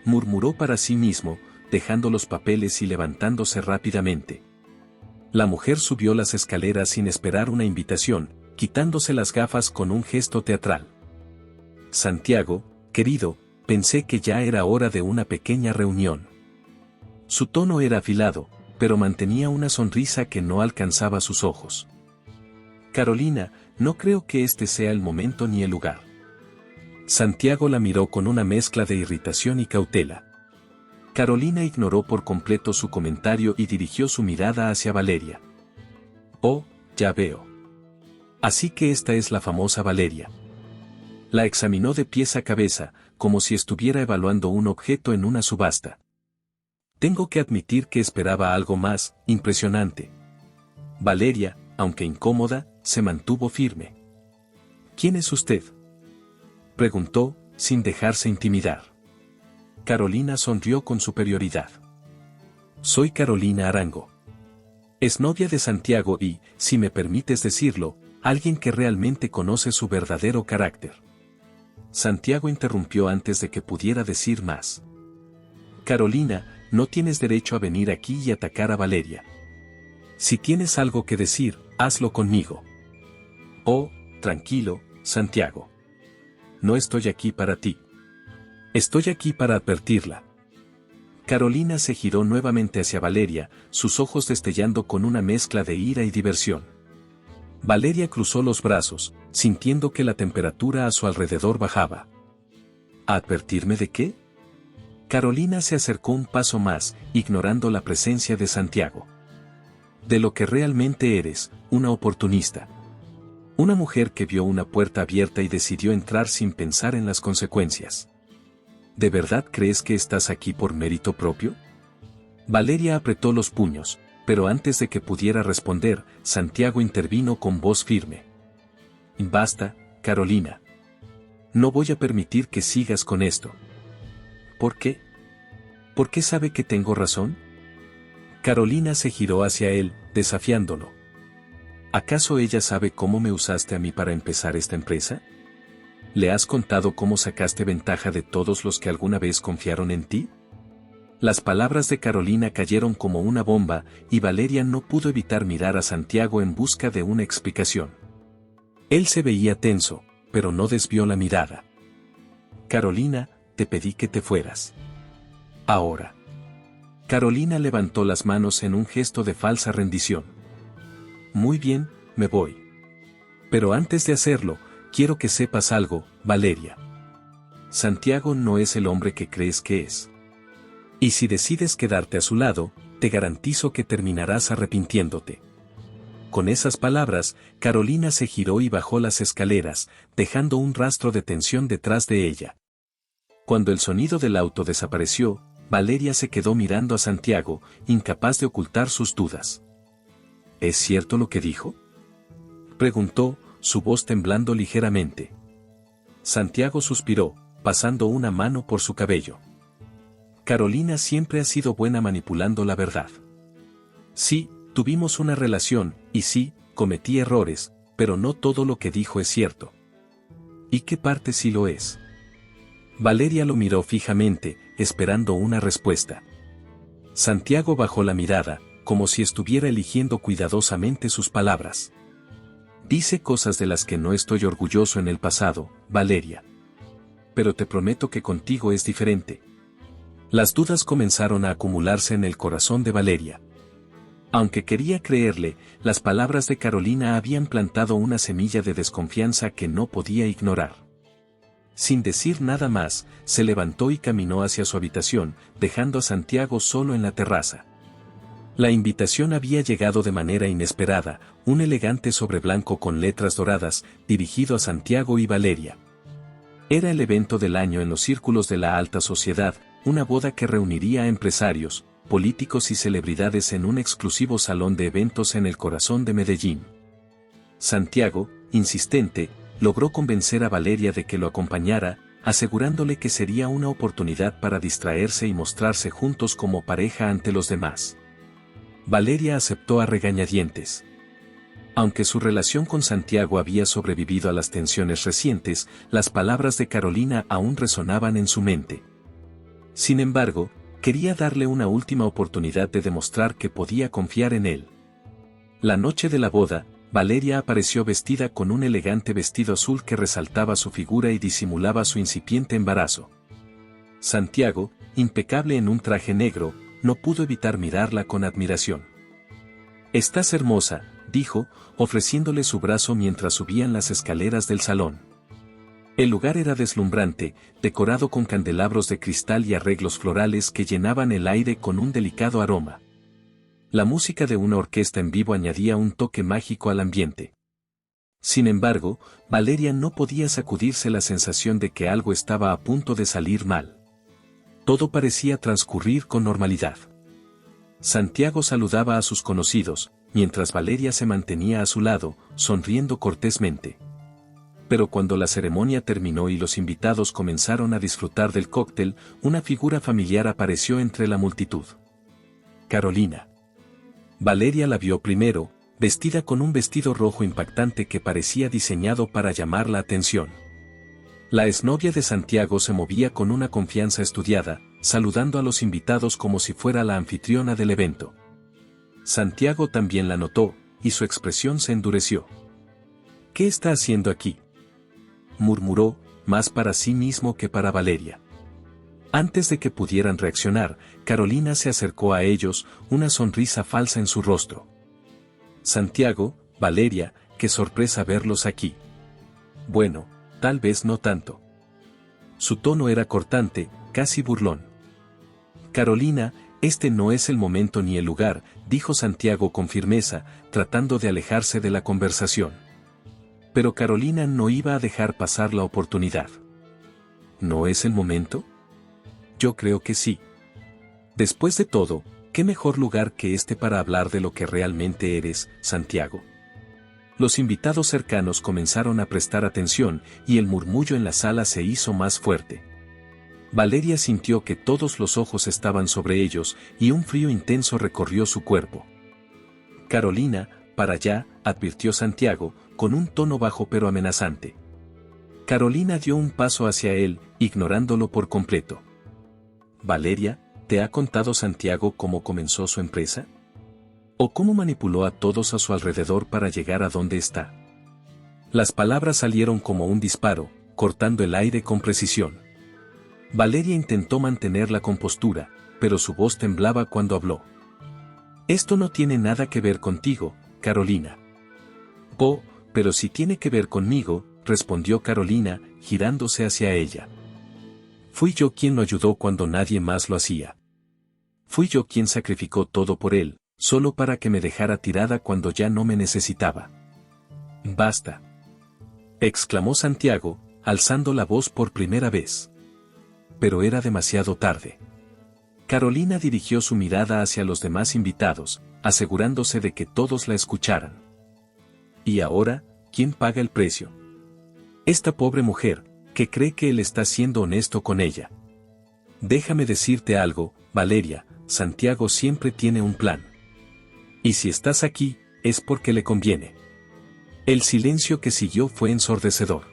murmuró para sí mismo, dejando los papeles y levantándose rápidamente. La mujer subió las escaleras sin esperar una invitación, quitándose las gafas con un gesto teatral. Santiago, querido, pensé que ya era hora de una pequeña reunión. Su tono era afilado, pero mantenía una sonrisa que no alcanzaba sus ojos. Carolina, no creo que este sea el momento ni el lugar. Santiago la miró con una mezcla de irritación y cautela. Carolina ignoró por completo su comentario y dirigió su mirada hacia Valeria. Oh, ya veo. Así que esta es la famosa Valeria. La examinó de pies a cabeza, como si estuviera evaluando un objeto en una subasta. Tengo que admitir que esperaba algo más, impresionante. Valeria, aunque incómoda, se mantuvo firme. ¿Quién es usted?, preguntó, sin dejarse intimidar. Carolina sonrió con superioridad. Soy Carolina Arango. Es novia de Santiago y, si me permites decirlo, alguien que realmente conoce su verdadero carácter. Santiago interrumpió antes de que pudiera decir más. Carolina, no tienes derecho a venir aquí y atacar a Valeria. Si tienes algo que decir, hazlo conmigo. Oh, tranquilo, Santiago. No estoy aquí para ti. Estoy aquí para advertirla. Carolina se giró nuevamente hacia Valeria, sus ojos destellando con una mezcla de ira y diversión. Valeria cruzó los brazos, sintiendo que la temperatura a su alrededor bajaba. ¿A advertirme de qué? Carolina se acercó un paso más, ignorando la presencia de Santiago. De lo que realmente eres, una oportunista. Una mujer que vio una puerta abierta y decidió entrar sin pensar en las consecuencias. ¿De verdad crees que estás aquí por mérito propio? Valeria apretó los puños, pero antes de que pudiera responder, Santiago intervino con voz firme. Basta, Carolina. No voy a permitir que sigas con esto. ¿Por qué? ¿Por qué sabe que tengo razón? Carolina se giró hacia él, desafiándolo. ¿Acaso ella sabe cómo me usaste a mí para empezar esta empresa? ¿Le has contado cómo sacaste ventaja de todos los que alguna vez confiaron en ti? Las palabras de Carolina cayeron como una bomba, y Valeria no pudo evitar mirar a Santiago en busca de una explicación. Él se veía tenso, pero no desvió la mirada. Carolina, te pedí que te fueras. Ahora. Carolina levantó las manos en un gesto de falsa rendición. Muy bien, me voy. Pero antes de hacerlo, quiero que sepas algo, Valeria. Santiago no es el hombre que crees que es. Y si decides quedarte a su lado, te garantizo que terminarás arrepintiéndote. Con esas palabras, Carolina se giró y bajó las escaleras, dejando un rastro de tensión detrás de ella. Cuando el sonido del auto desapareció, Valeria se quedó mirando a Santiago, incapaz de ocultar sus dudas. ¿Es cierto lo que dijo?, preguntó, su voz temblando ligeramente. Santiago suspiró, pasando una mano por su cabello. Carolina siempre ha sido buena manipulando la verdad. Sí, tuvimos una relación, y sí, cometí errores, pero no todo lo que dijo es cierto. ¿Y qué parte sí lo es? Valeria lo miró fijamente, esperando una respuesta. Santiago bajó la mirada, como si estuviera eligiendo cuidadosamente sus palabras. Dice cosas de las que no estoy orgulloso en el pasado, Valeria. Pero te prometo que contigo es diferente. Las dudas comenzaron a acumularse en el corazón de Valeria. Aunque quería creerle, las palabras de Carolina habían plantado una semilla de desconfianza que no podía ignorar. Sin decir nada más, se levantó y caminó hacia su habitación, dejando a Santiago solo en la terraza. La invitación había llegado de manera inesperada, un elegante sobre blanco con letras doradas, dirigido a Santiago y Valeria. Era el evento del año en los círculos de la alta sociedad, una boda que reuniría a empresarios, políticos y celebridades en un exclusivo salón de eventos en el corazón de Medellín. Santiago, insistente, logró convencer a Valeria de que lo acompañara, asegurándole que sería una oportunidad para distraerse y mostrarse juntos como pareja ante los demás. Valeria aceptó a regañadientes. Aunque su relación con Santiago había sobrevivido a las tensiones recientes, las palabras de Carolina aún resonaban en su mente. Sin embargo, quería darle una última oportunidad de demostrar que podía confiar en él. La noche de la boda, Valeria apareció vestida con un elegante vestido azul que resaltaba su figura y disimulaba su incipiente embarazo. Santiago, impecable en un traje negro, no pudo evitar mirarla con admiración. «Estás hermosa», dijo, ofreciéndole su brazo mientras subían las escaleras del salón. El lugar era deslumbrante, decorado con candelabros de cristal y arreglos florales que llenaban el aire con un delicado aroma. La música de una orquesta en vivo añadía un toque mágico al ambiente. Sin embargo, Valeria no podía sacudirse la sensación de que algo estaba a punto de salir mal. Todo parecía transcurrir con normalidad. Santiago saludaba a sus conocidos, mientras Valeria se mantenía a su lado, sonriendo cortésmente. Pero cuando la ceremonia terminó y los invitados comenzaron a disfrutar del cóctel, una figura familiar apareció entre la multitud. Carolina. Valeria la vio primero, vestida con un vestido rojo impactante que parecía diseñado para llamar la atención. La exnovia de Santiago se movía con una confianza estudiada, saludando a los invitados como si fuera la anfitriona del evento. Santiago también la notó, y su expresión se endureció. «¿Qué está haciendo aquí?», murmuró, más para sí mismo que para Valeria. Antes de que pudieran reaccionar, Carolina se acercó a ellos, una sonrisa falsa en su rostro. «Santiago, Valeria, qué sorpresa verlos aquí. Bueno, tal vez no tanto. Su tono era cortante, casi burlón. Carolina, este no es el momento ni el lugar, dijo Santiago con firmeza, tratando de alejarse de la conversación. Pero Carolina no iba a dejar pasar la oportunidad. ¿No es el momento? Yo creo que sí. Después de todo, ¿qué mejor lugar que este para hablar de lo que realmente eres, Santiago? Los invitados cercanos comenzaron a prestar atención y el murmullo en la sala se hizo más fuerte. Valeria sintió que todos los ojos estaban sobre ellos y un frío intenso recorrió su cuerpo. Carolina, para allá, advirtió Santiago, con un tono bajo pero amenazante. Carolina dio un paso hacia él, ignorándolo por completo. Valeria, ¿te ha contado Santiago cómo comenzó su empresa? ¿O cómo manipuló a todos a su alrededor para llegar a donde está? Las palabras salieron como un disparo, cortando el aire con precisión. Valeria intentó mantener la compostura, pero su voz temblaba cuando habló. Esto no tiene nada que ver contigo, Carolina. Oh, pero sí tiene que ver conmigo, respondió Carolina, girándose hacia ella. Fui yo quien lo ayudó cuando nadie más lo hacía. Fui yo quien sacrificó todo por él, solo para que me dejara tirada cuando ya no me necesitaba. Basta. Exclamó Santiago, alzando la voz por primera vez. Pero era demasiado tarde. Carolina dirigió su mirada hacia los demás invitados, asegurándose de que todos la escucharan. Y ahora, ¿quién paga el precio? Esta pobre mujer, que cree que él está siendo honesto con ella. Déjame decirte algo, Valeria, Santiago siempre tiene un plan. Y si estás aquí, es porque le conviene. El silencio que siguió fue ensordecedor.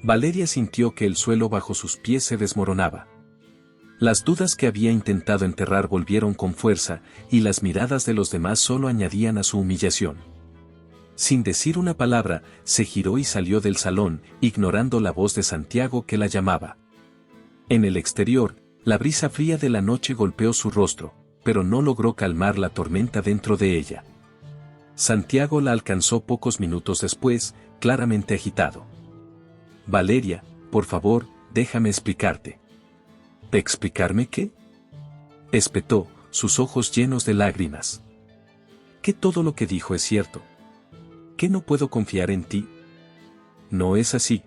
Valeria sintió que el suelo bajo sus pies se desmoronaba. Las dudas que había intentado enterrar volvieron con fuerza, y las miradas de los demás solo añadían a su humillación. Sin decir una palabra, se giró y salió del salón, ignorando la voz de Santiago que la llamaba. En el exterior, la brisa fría de la noche golpeó su rostro, pero no logró calmar la tormenta dentro de ella. Santiago la alcanzó pocos minutos después, claramente agitado. Valeria, por favor, déjame explicarte. ¿Explicarme qué? Espetó, sus ojos llenos de lágrimas. ¿Que todo lo que dijo es cierto? ¿Que no puedo confiar en ti? No es así.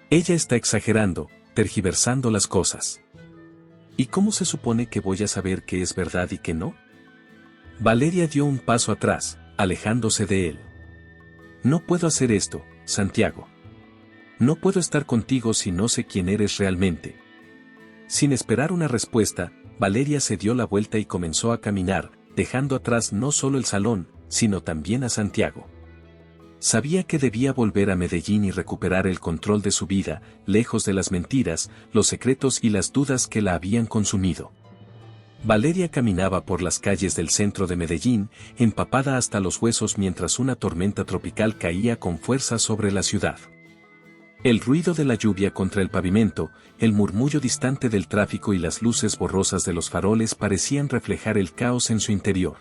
Ella está exagerando, tergiversando las cosas. ¿Y cómo se supone que voy a saber qué es verdad y qué no? Valeria dio un paso atrás, alejándose de él. No puedo hacer esto, Santiago. No puedo estar contigo si no sé quién eres realmente. Sin esperar una respuesta, Valeria se dio la vuelta y comenzó a caminar, dejando atrás no solo el salón, sino también a Santiago. Sabía que debía volver a Medellín y recuperar el control de su vida, lejos de las mentiras, los secretos y las dudas que la habían consumido. Valeria caminaba por las calles del centro de Medellín, empapada hasta los huesos mientras una tormenta tropical caía con fuerza sobre la ciudad. El ruido de la lluvia contra el pavimento, el murmullo distante del tráfico y las luces borrosas de los faroles parecían reflejar el caos en su interior.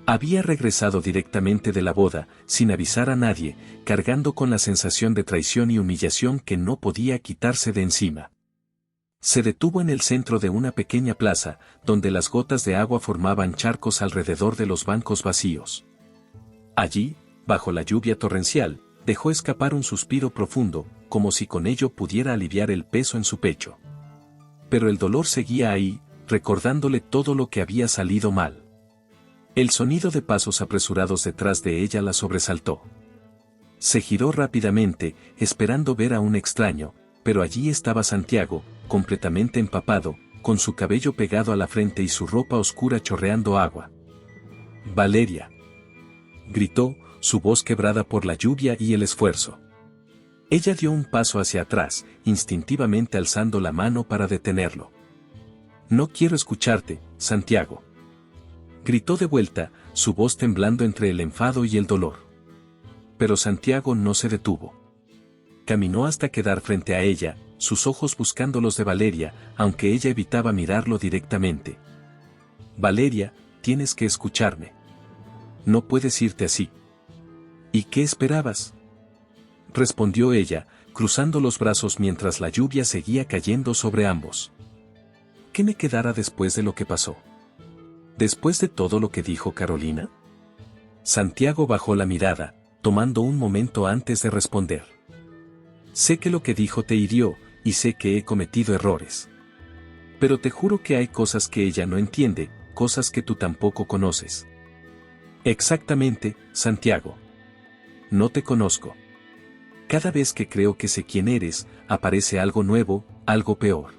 Había regresado directamente de la boda, sin avisar a nadie, cargando con la sensación de traición y humillación que no podía quitarse de encima. Se detuvo en el centro de una pequeña plaza, donde las gotas de agua formaban charcos alrededor de los bancos vacíos. Allí, bajo la lluvia torrencial, dejó escapar un suspiro profundo, como si con ello pudiera aliviar el peso en su pecho. Pero el dolor seguía ahí, recordándole todo lo que había salido mal. El sonido de pasos apresurados detrás de ella la sobresaltó. Se giró rápidamente, esperando ver a un extraño, pero allí estaba Santiago, completamente empapado, con su cabello pegado a la frente y su ropa oscura chorreando agua. «Valeria», gritó, su voz quebrada por la lluvia y el esfuerzo. Ella dio un paso hacia atrás, instintivamente alzando la mano para detenerlo. «No quiero escucharte, Santiago», gritó de vuelta, su voz temblando entre el enfado y el dolor. Pero Santiago no se detuvo. Caminó hasta quedar frente a ella, sus ojos buscando los de Valeria, aunque ella evitaba mirarlo directamente. «Valeria, tienes que escucharme. No puedes irte así. ¿Y qué esperabas?, respondió ella, cruzando los brazos mientras la lluvia seguía cayendo sobre ambos. ¿Qué me quedara después de lo que pasó? ¿Después de todo lo que dijo Carolina? Santiago bajó la mirada, tomando un momento antes de responder. Sé que lo que dijo te hirió, y sé que he cometido errores. Pero te juro que hay cosas que ella no entiende, cosas que tú tampoco conoces. Exactamente, Santiago. No te conozco. Cada vez que creo que sé quién eres, aparece algo nuevo, algo peor.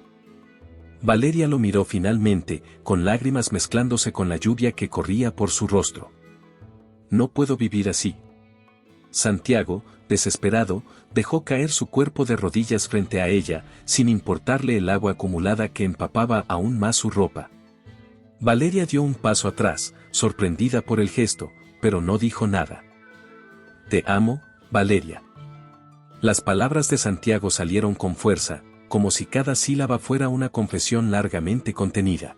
Valeria lo miró finalmente, con lágrimas mezclándose con la lluvia que corría por su rostro. No puedo vivir así. Santiago, desesperado, dejó caer su cuerpo de rodillas frente a ella, sin importarle el agua acumulada que empapaba aún más su ropa. Valeria dio un paso atrás, sorprendida por el gesto, pero no dijo nada. Te amo, Valeria. Las palabras de Santiago salieron con fuerza, como si cada sílaba fuera una confesión largamente contenida.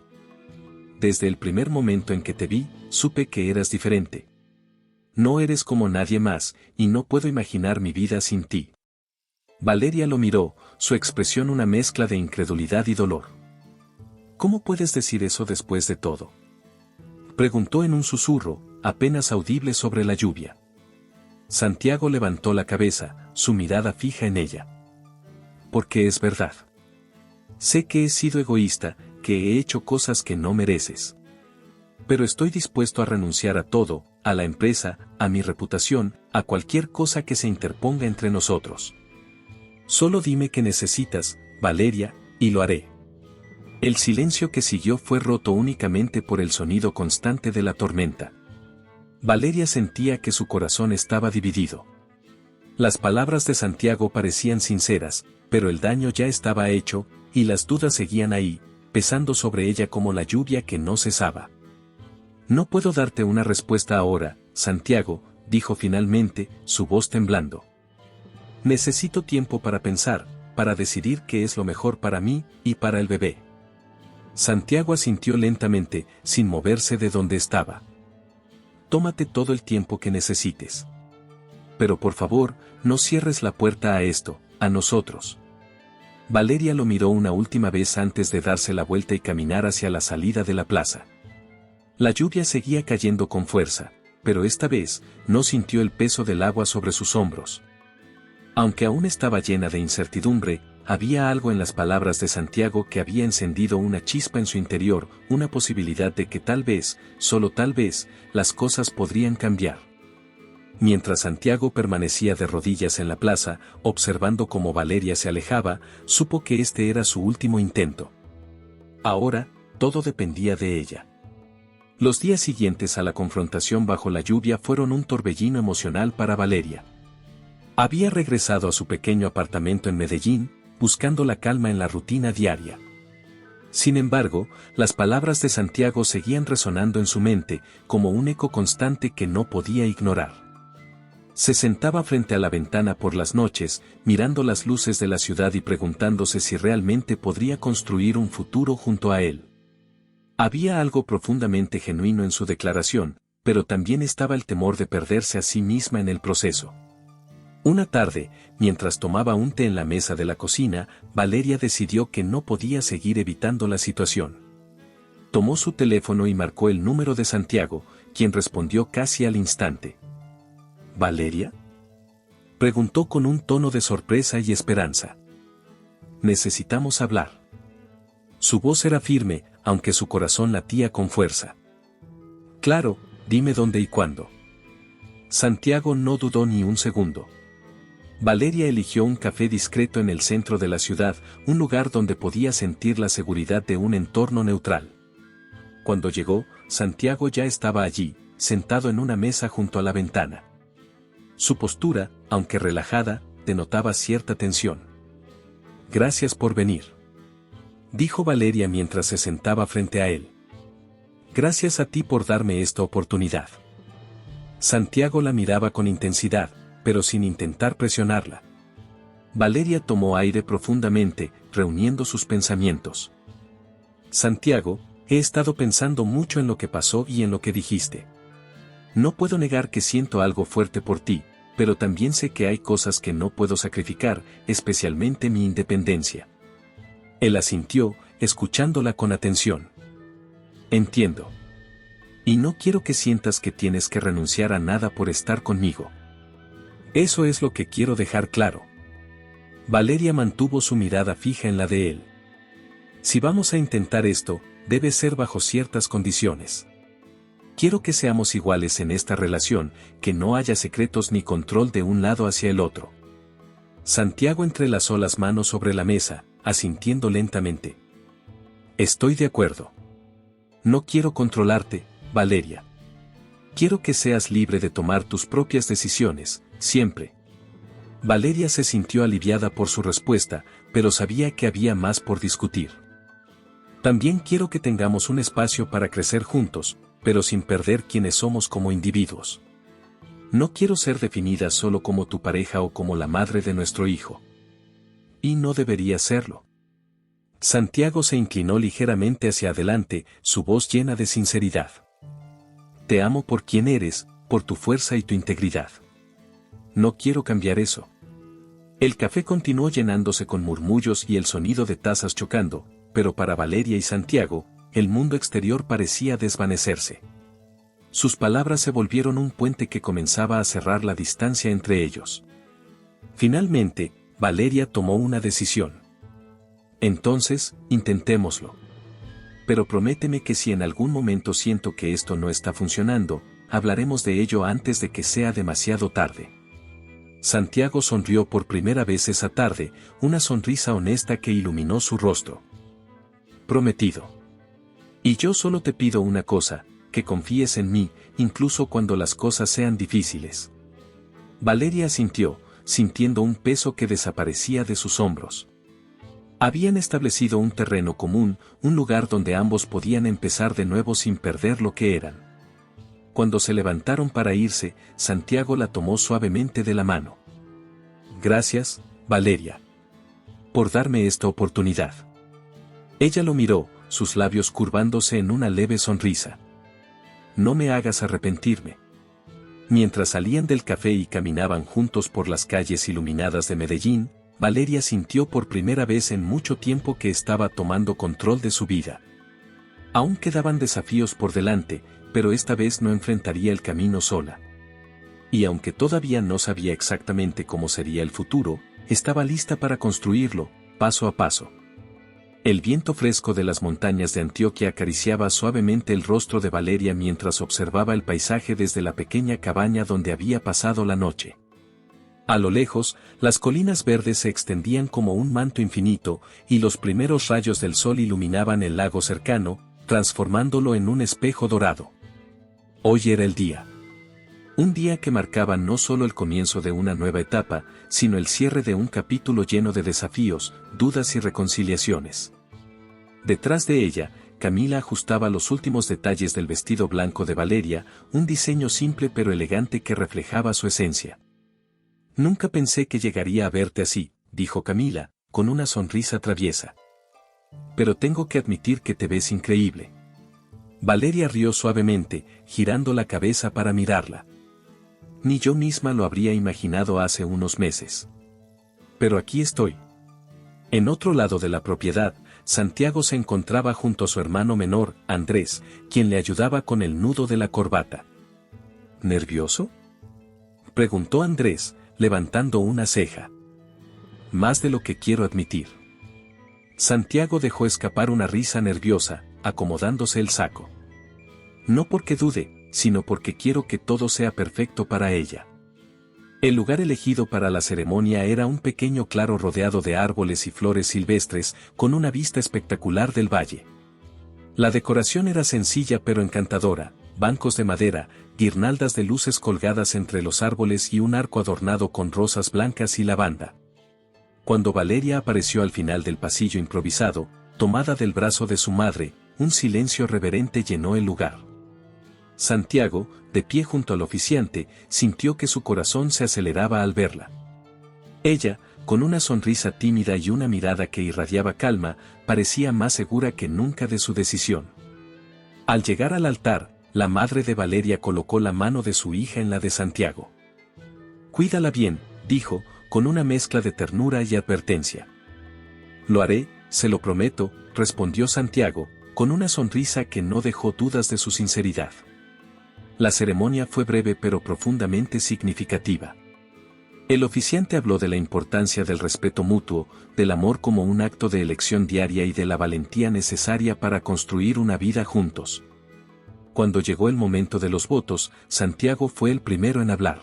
Desde el primer momento en que te vi, supe que eras diferente. No eres como nadie más, y no puedo imaginar mi vida sin ti. Valeria lo miró, su expresión una mezcla de incredulidad y dolor. ¿Cómo puedes decir eso después de todo?, preguntó en un susurro, apenas audible sobre la lluvia. Santiago levantó la cabeza, su mirada fija en ella. Porque es verdad. Sé que he sido egoísta, que he hecho cosas que no mereces. Pero estoy dispuesto a renunciar a todo, a la empresa, a mi reputación, a cualquier cosa que se interponga entre nosotros. Solo dime qué necesitas, Valeria, y lo haré. El silencio que siguió fue roto únicamente por el sonido constante de la tormenta. Valeria sentía que su corazón estaba dividido. Las palabras de Santiago parecían sinceras, pero el daño ya estaba hecho, y las dudas seguían ahí, pesando sobre ella como la lluvia que no cesaba. No puedo darte una respuesta ahora, Santiago, dijo finalmente, su voz temblando. Necesito tiempo para pensar, para decidir qué es lo mejor para mí y para el bebé. Santiago asintió lentamente, sin moverse de donde estaba. Tómate todo el tiempo que necesites. Pero por favor, no cierres la puerta a esto, a nosotros. Valeria lo miró una última vez antes de darse la vuelta y caminar hacia la salida de la plaza. La lluvia seguía cayendo con fuerza, pero esta vez, no sintió el peso del agua sobre sus hombros. Aunque aún estaba llena de incertidumbre, había algo en las palabras de Santiago que había encendido una chispa en su interior, una posibilidad de que tal vez, solo tal vez, las cosas podrían cambiar. Mientras Santiago permanecía de rodillas en la plaza, observando cómo Valeria se alejaba, supo que este era su último intento. Ahora, todo dependía de ella. Los días siguientes a la confrontación bajo la lluvia fueron un torbellino emocional para Valeria. Había regresado a su pequeño apartamento en Medellín, buscando la calma en la rutina diaria. Sin embargo, las palabras de Santiago seguían resonando en su mente, como un eco constante que no podía ignorar. Se sentaba frente a la ventana por las noches, mirando las luces de la ciudad y preguntándose si realmente podría construir un futuro junto a él. Había algo profundamente genuino en su declaración, pero también estaba el temor de perderse a sí misma en el proceso. Una tarde, mientras tomaba un té en la mesa de la cocina, Valeria decidió que no podía seguir evitando la situación. Tomó su teléfono y marcó el número de Santiago, quien respondió casi al instante. ¿Valeria?, preguntó con un tono de sorpresa y esperanza. Necesitamos hablar. Su voz era firme, aunque su corazón latía con fuerza. Claro, dime dónde y cuándo. Santiago no dudó ni un segundo. Valeria eligió un café discreto en el centro de la ciudad, un lugar donde podía sentir la seguridad de un entorno neutral. Cuando llegó, Santiago ya estaba allí, sentado en una mesa junto a la ventana. Su postura, aunque relajada, denotaba cierta tensión. Gracias por venir, dijo Valeria mientras se sentaba frente a él. Gracias a ti por darme esta oportunidad. Santiago la miraba con intensidad, pero sin intentar presionarla. Valeria tomó aire profundamente, reuniendo sus pensamientos. Santiago, he estado pensando mucho en lo que pasó y en lo que dijiste. No puedo negar que siento algo fuerte por ti, pero también sé que hay cosas que no puedo sacrificar, especialmente mi independencia. Él asintió, escuchándola con atención. Entiendo. Y no quiero que sientas que tienes que renunciar a nada por estar conmigo. Eso es lo que quiero dejar claro. Valeria mantuvo su mirada fija en la de él. Si vamos a intentar esto, debe ser bajo ciertas condiciones. Quiero que seamos iguales en esta relación, que no haya secretos ni control de un lado hacia el otro. Santiago entrelazó las manos sobre la mesa, asintiendo lentamente. Estoy de acuerdo. No quiero controlarte, Valeria. Quiero que seas libre de tomar tus propias decisiones, siempre. Valeria se sintió aliviada por su respuesta, pero sabía que había más por discutir. También quiero que tengamos un espacio para crecer juntos, pero sin perder quiénes somos como individuos. No quiero ser definida solo como tu pareja o como la madre de nuestro hijo. Y no debería serlo. Santiago se inclinó ligeramente hacia adelante, su voz llena de sinceridad. Te amo por quien eres, por tu fuerza y tu integridad. No quiero cambiar eso. El café continuó llenándose con murmullos y el sonido de tazas chocando, pero para Valeria y Santiago, el mundo exterior parecía desvanecerse. Sus palabras se volvieron un puente que comenzaba a cerrar la distancia entre ellos. Finalmente, Valeria tomó una decisión. Entonces, intentémoslo. Pero prométeme que si en algún momento siento que esto no está funcionando, hablaremos de ello antes de que sea demasiado tarde. Santiago sonrió por primera vez esa tarde, una sonrisa honesta que iluminó su rostro. Prometido. Y yo solo te pido una cosa, que confíes en mí, incluso cuando las cosas sean difíciles. Valeria asintió, sintiendo un peso que desaparecía de sus hombros. Habían establecido un terreno común, un lugar donde ambos podían empezar de nuevo sin perder lo que eran. Cuando se levantaron para irse, Santiago la tomó suavemente de la mano. Gracias, Valeria, por darme esta oportunidad. Ella lo miró, sus labios curvándose en una leve sonrisa. No me hagas arrepentirme. Mientras salían del café y caminaban juntos por las calles iluminadas de Medellín, Valeria sintió por primera vez en mucho tiempo que estaba tomando control de su vida. Aún quedaban desafíos por delante, pero esta vez no enfrentaría el camino sola. Y aunque todavía no sabía exactamente cómo sería el futuro, estaba lista para construirlo, paso a paso. El viento fresco de las montañas de Antioquia acariciaba suavemente el rostro de Valeria mientras observaba el paisaje desde la pequeña cabaña donde había pasado la noche. A lo lejos, las colinas verdes se extendían como un manto infinito, y los primeros rayos del sol iluminaban el lago cercano, transformándolo en un espejo dorado. Hoy era el día. Un día que marcaba no solo el comienzo de una nueva etapa, sino el cierre de un capítulo lleno de desafíos, dudas y reconciliaciones. Detrás de ella, Camila ajustaba los últimos detalles del vestido blanco de Valeria, un diseño simple pero elegante que reflejaba su esencia. Nunca pensé que llegaría a verte así, dijo Camila, con una sonrisa traviesa. Pero tengo que admitir que te ves increíble. Valeria rió suavemente, girando la cabeza para mirarla. Ni yo misma lo habría imaginado hace unos meses. Pero aquí estoy. En otro lado de la propiedad, Santiago se encontraba junto a su hermano menor, Andrés, quien le ayudaba con el nudo de la corbata. ¿Nervioso?, preguntó Andrés, levantando una ceja. Más de lo que quiero admitir. Santiago dejó escapar una risa nerviosa, acomodándose el saco. No porque dude, sino porque quiero que todo sea perfecto para ella. El lugar elegido para la ceremonia era un pequeño claro rodeado de árboles y flores silvestres, con una vista espectacular del valle. La decoración era sencilla pero encantadora, bancos de madera, guirnaldas de luces colgadas entre los árboles y un arco adornado con rosas blancas y lavanda. Cuando Valeria apareció al final del pasillo improvisado, tomada del brazo de su madre, un silencio reverente llenó el lugar. Santiago, de pie junto al oficiante, sintió que su corazón se aceleraba al verla. Ella, con una sonrisa tímida y una mirada que irradiaba calma, parecía más segura que nunca de su decisión. Al llegar al altar, la madre de Valeria colocó la mano de su hija en la de Santiago. «Cuídala bien», dijo, con una mezcla de ternura y advertencia. «Lo haré, se lo prometo», respondió Santiago, con una sonrisa que no dejó dudas de su sinceridad. La ceremonia fue breve pero profundamente significativa. El oficiante habló de la importancia del respeto mutuo, del amor como un acto de elección diaria y de la valentía necesaria para construir una vida juntos. Cuando llegó el momento de los votos, Santiago fue el primero en hablar.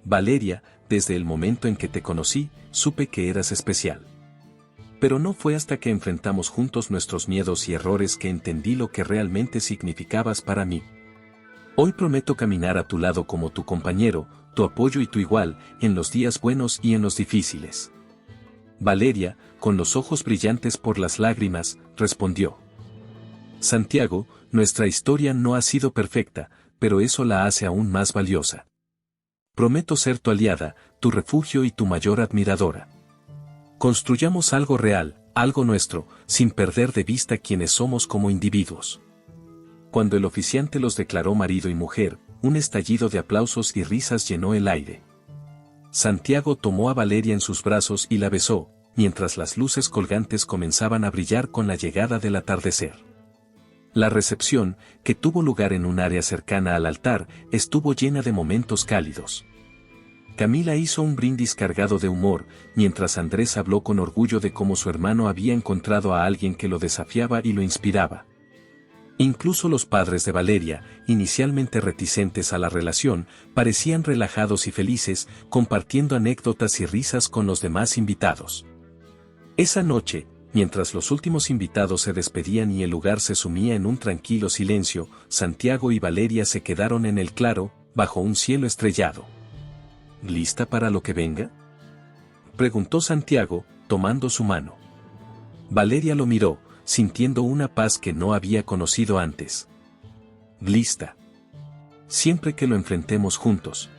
«Valeria, desde el momento en que te conocí, supe que eras especial. Pero no fue hasta que enfrentamos juntos nuestros miedos y errores que entendí lo que realmente significabas para mí. Hoy prometo caminar a tu lado como tu compañero, tu apoyo y tu igual, en los días buenos y en los difíciles». Valeria, con los ojos brillantes por las lágrimas, respondió: «Santiago, nuestra historia no ha sido perfecta, pero eso la hace aún más valiosa. Prometo ser tu aliada, tu refugio y tu mayor admiradora. Construyamos algo real, algo nuestro, sin perder de vista quiénes somos como individuos». Cuando el oficiante los declaró marido y mujer, un estallido de aplausos y risas llenó el aire. Santiago tomó a Valeria en sus brazos y la besó, mientras las luces colgantes comenzaban a brillar con la llegada del atardecer. La recepción, que tuvo lugar en un área cercana al altar, estuvo llena de momentos cálidos. Camila hizo un brindis cargado de humor, mientras Andrés habló con orgullo de cómo su hermano había encontrado a alguien que lo desafiaba y lo inspiraba. Incluso los padres de Valeria, inicialmente reticentes a la relación, parecían relajados y felices, compartiendo anécdotas y risas con los demás invitados. Esa noche, mientras los últimos invitados se despedían y el lugar se sumía en un tranquilo silencio, Santiago y Valeria se quedaron en el claro, bajo un cielo estrellado. «¿Lista para lo que venga?», preguntó Santiago, tomando su mano. Valeria lo miró, sintiendo una paz que no había conocido antes. «Lista. Siempre que lo enfrentemos juntos».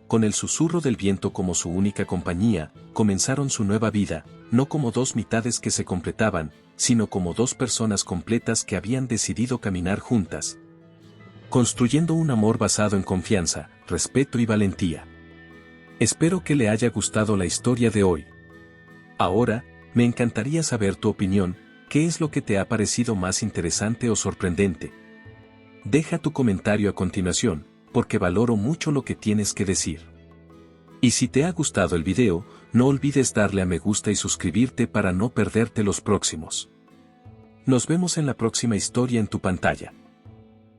Con el susurro del viento como su única compañía, comenzaron su nueva vida, no como dos mitades que se completaban, sino como dos personas completas que habían decidido caminar juntas, construyendo un amor basado en confianza, respeto y valentía. Espero que le haya gustado la historia de hoy. Ahora, me encantaría saber tu opinión. ¿Qué es lo que te ha parecido más interesante o sorprendente? Deja tu comentario a continuación, porque valoro mucho lo que tienes que decir. Y si te ha gustado el video, no olvides darle a me gusta y suscribirte para no perderte los próximos. Nos vemos en la próxima historia en tu pantalla.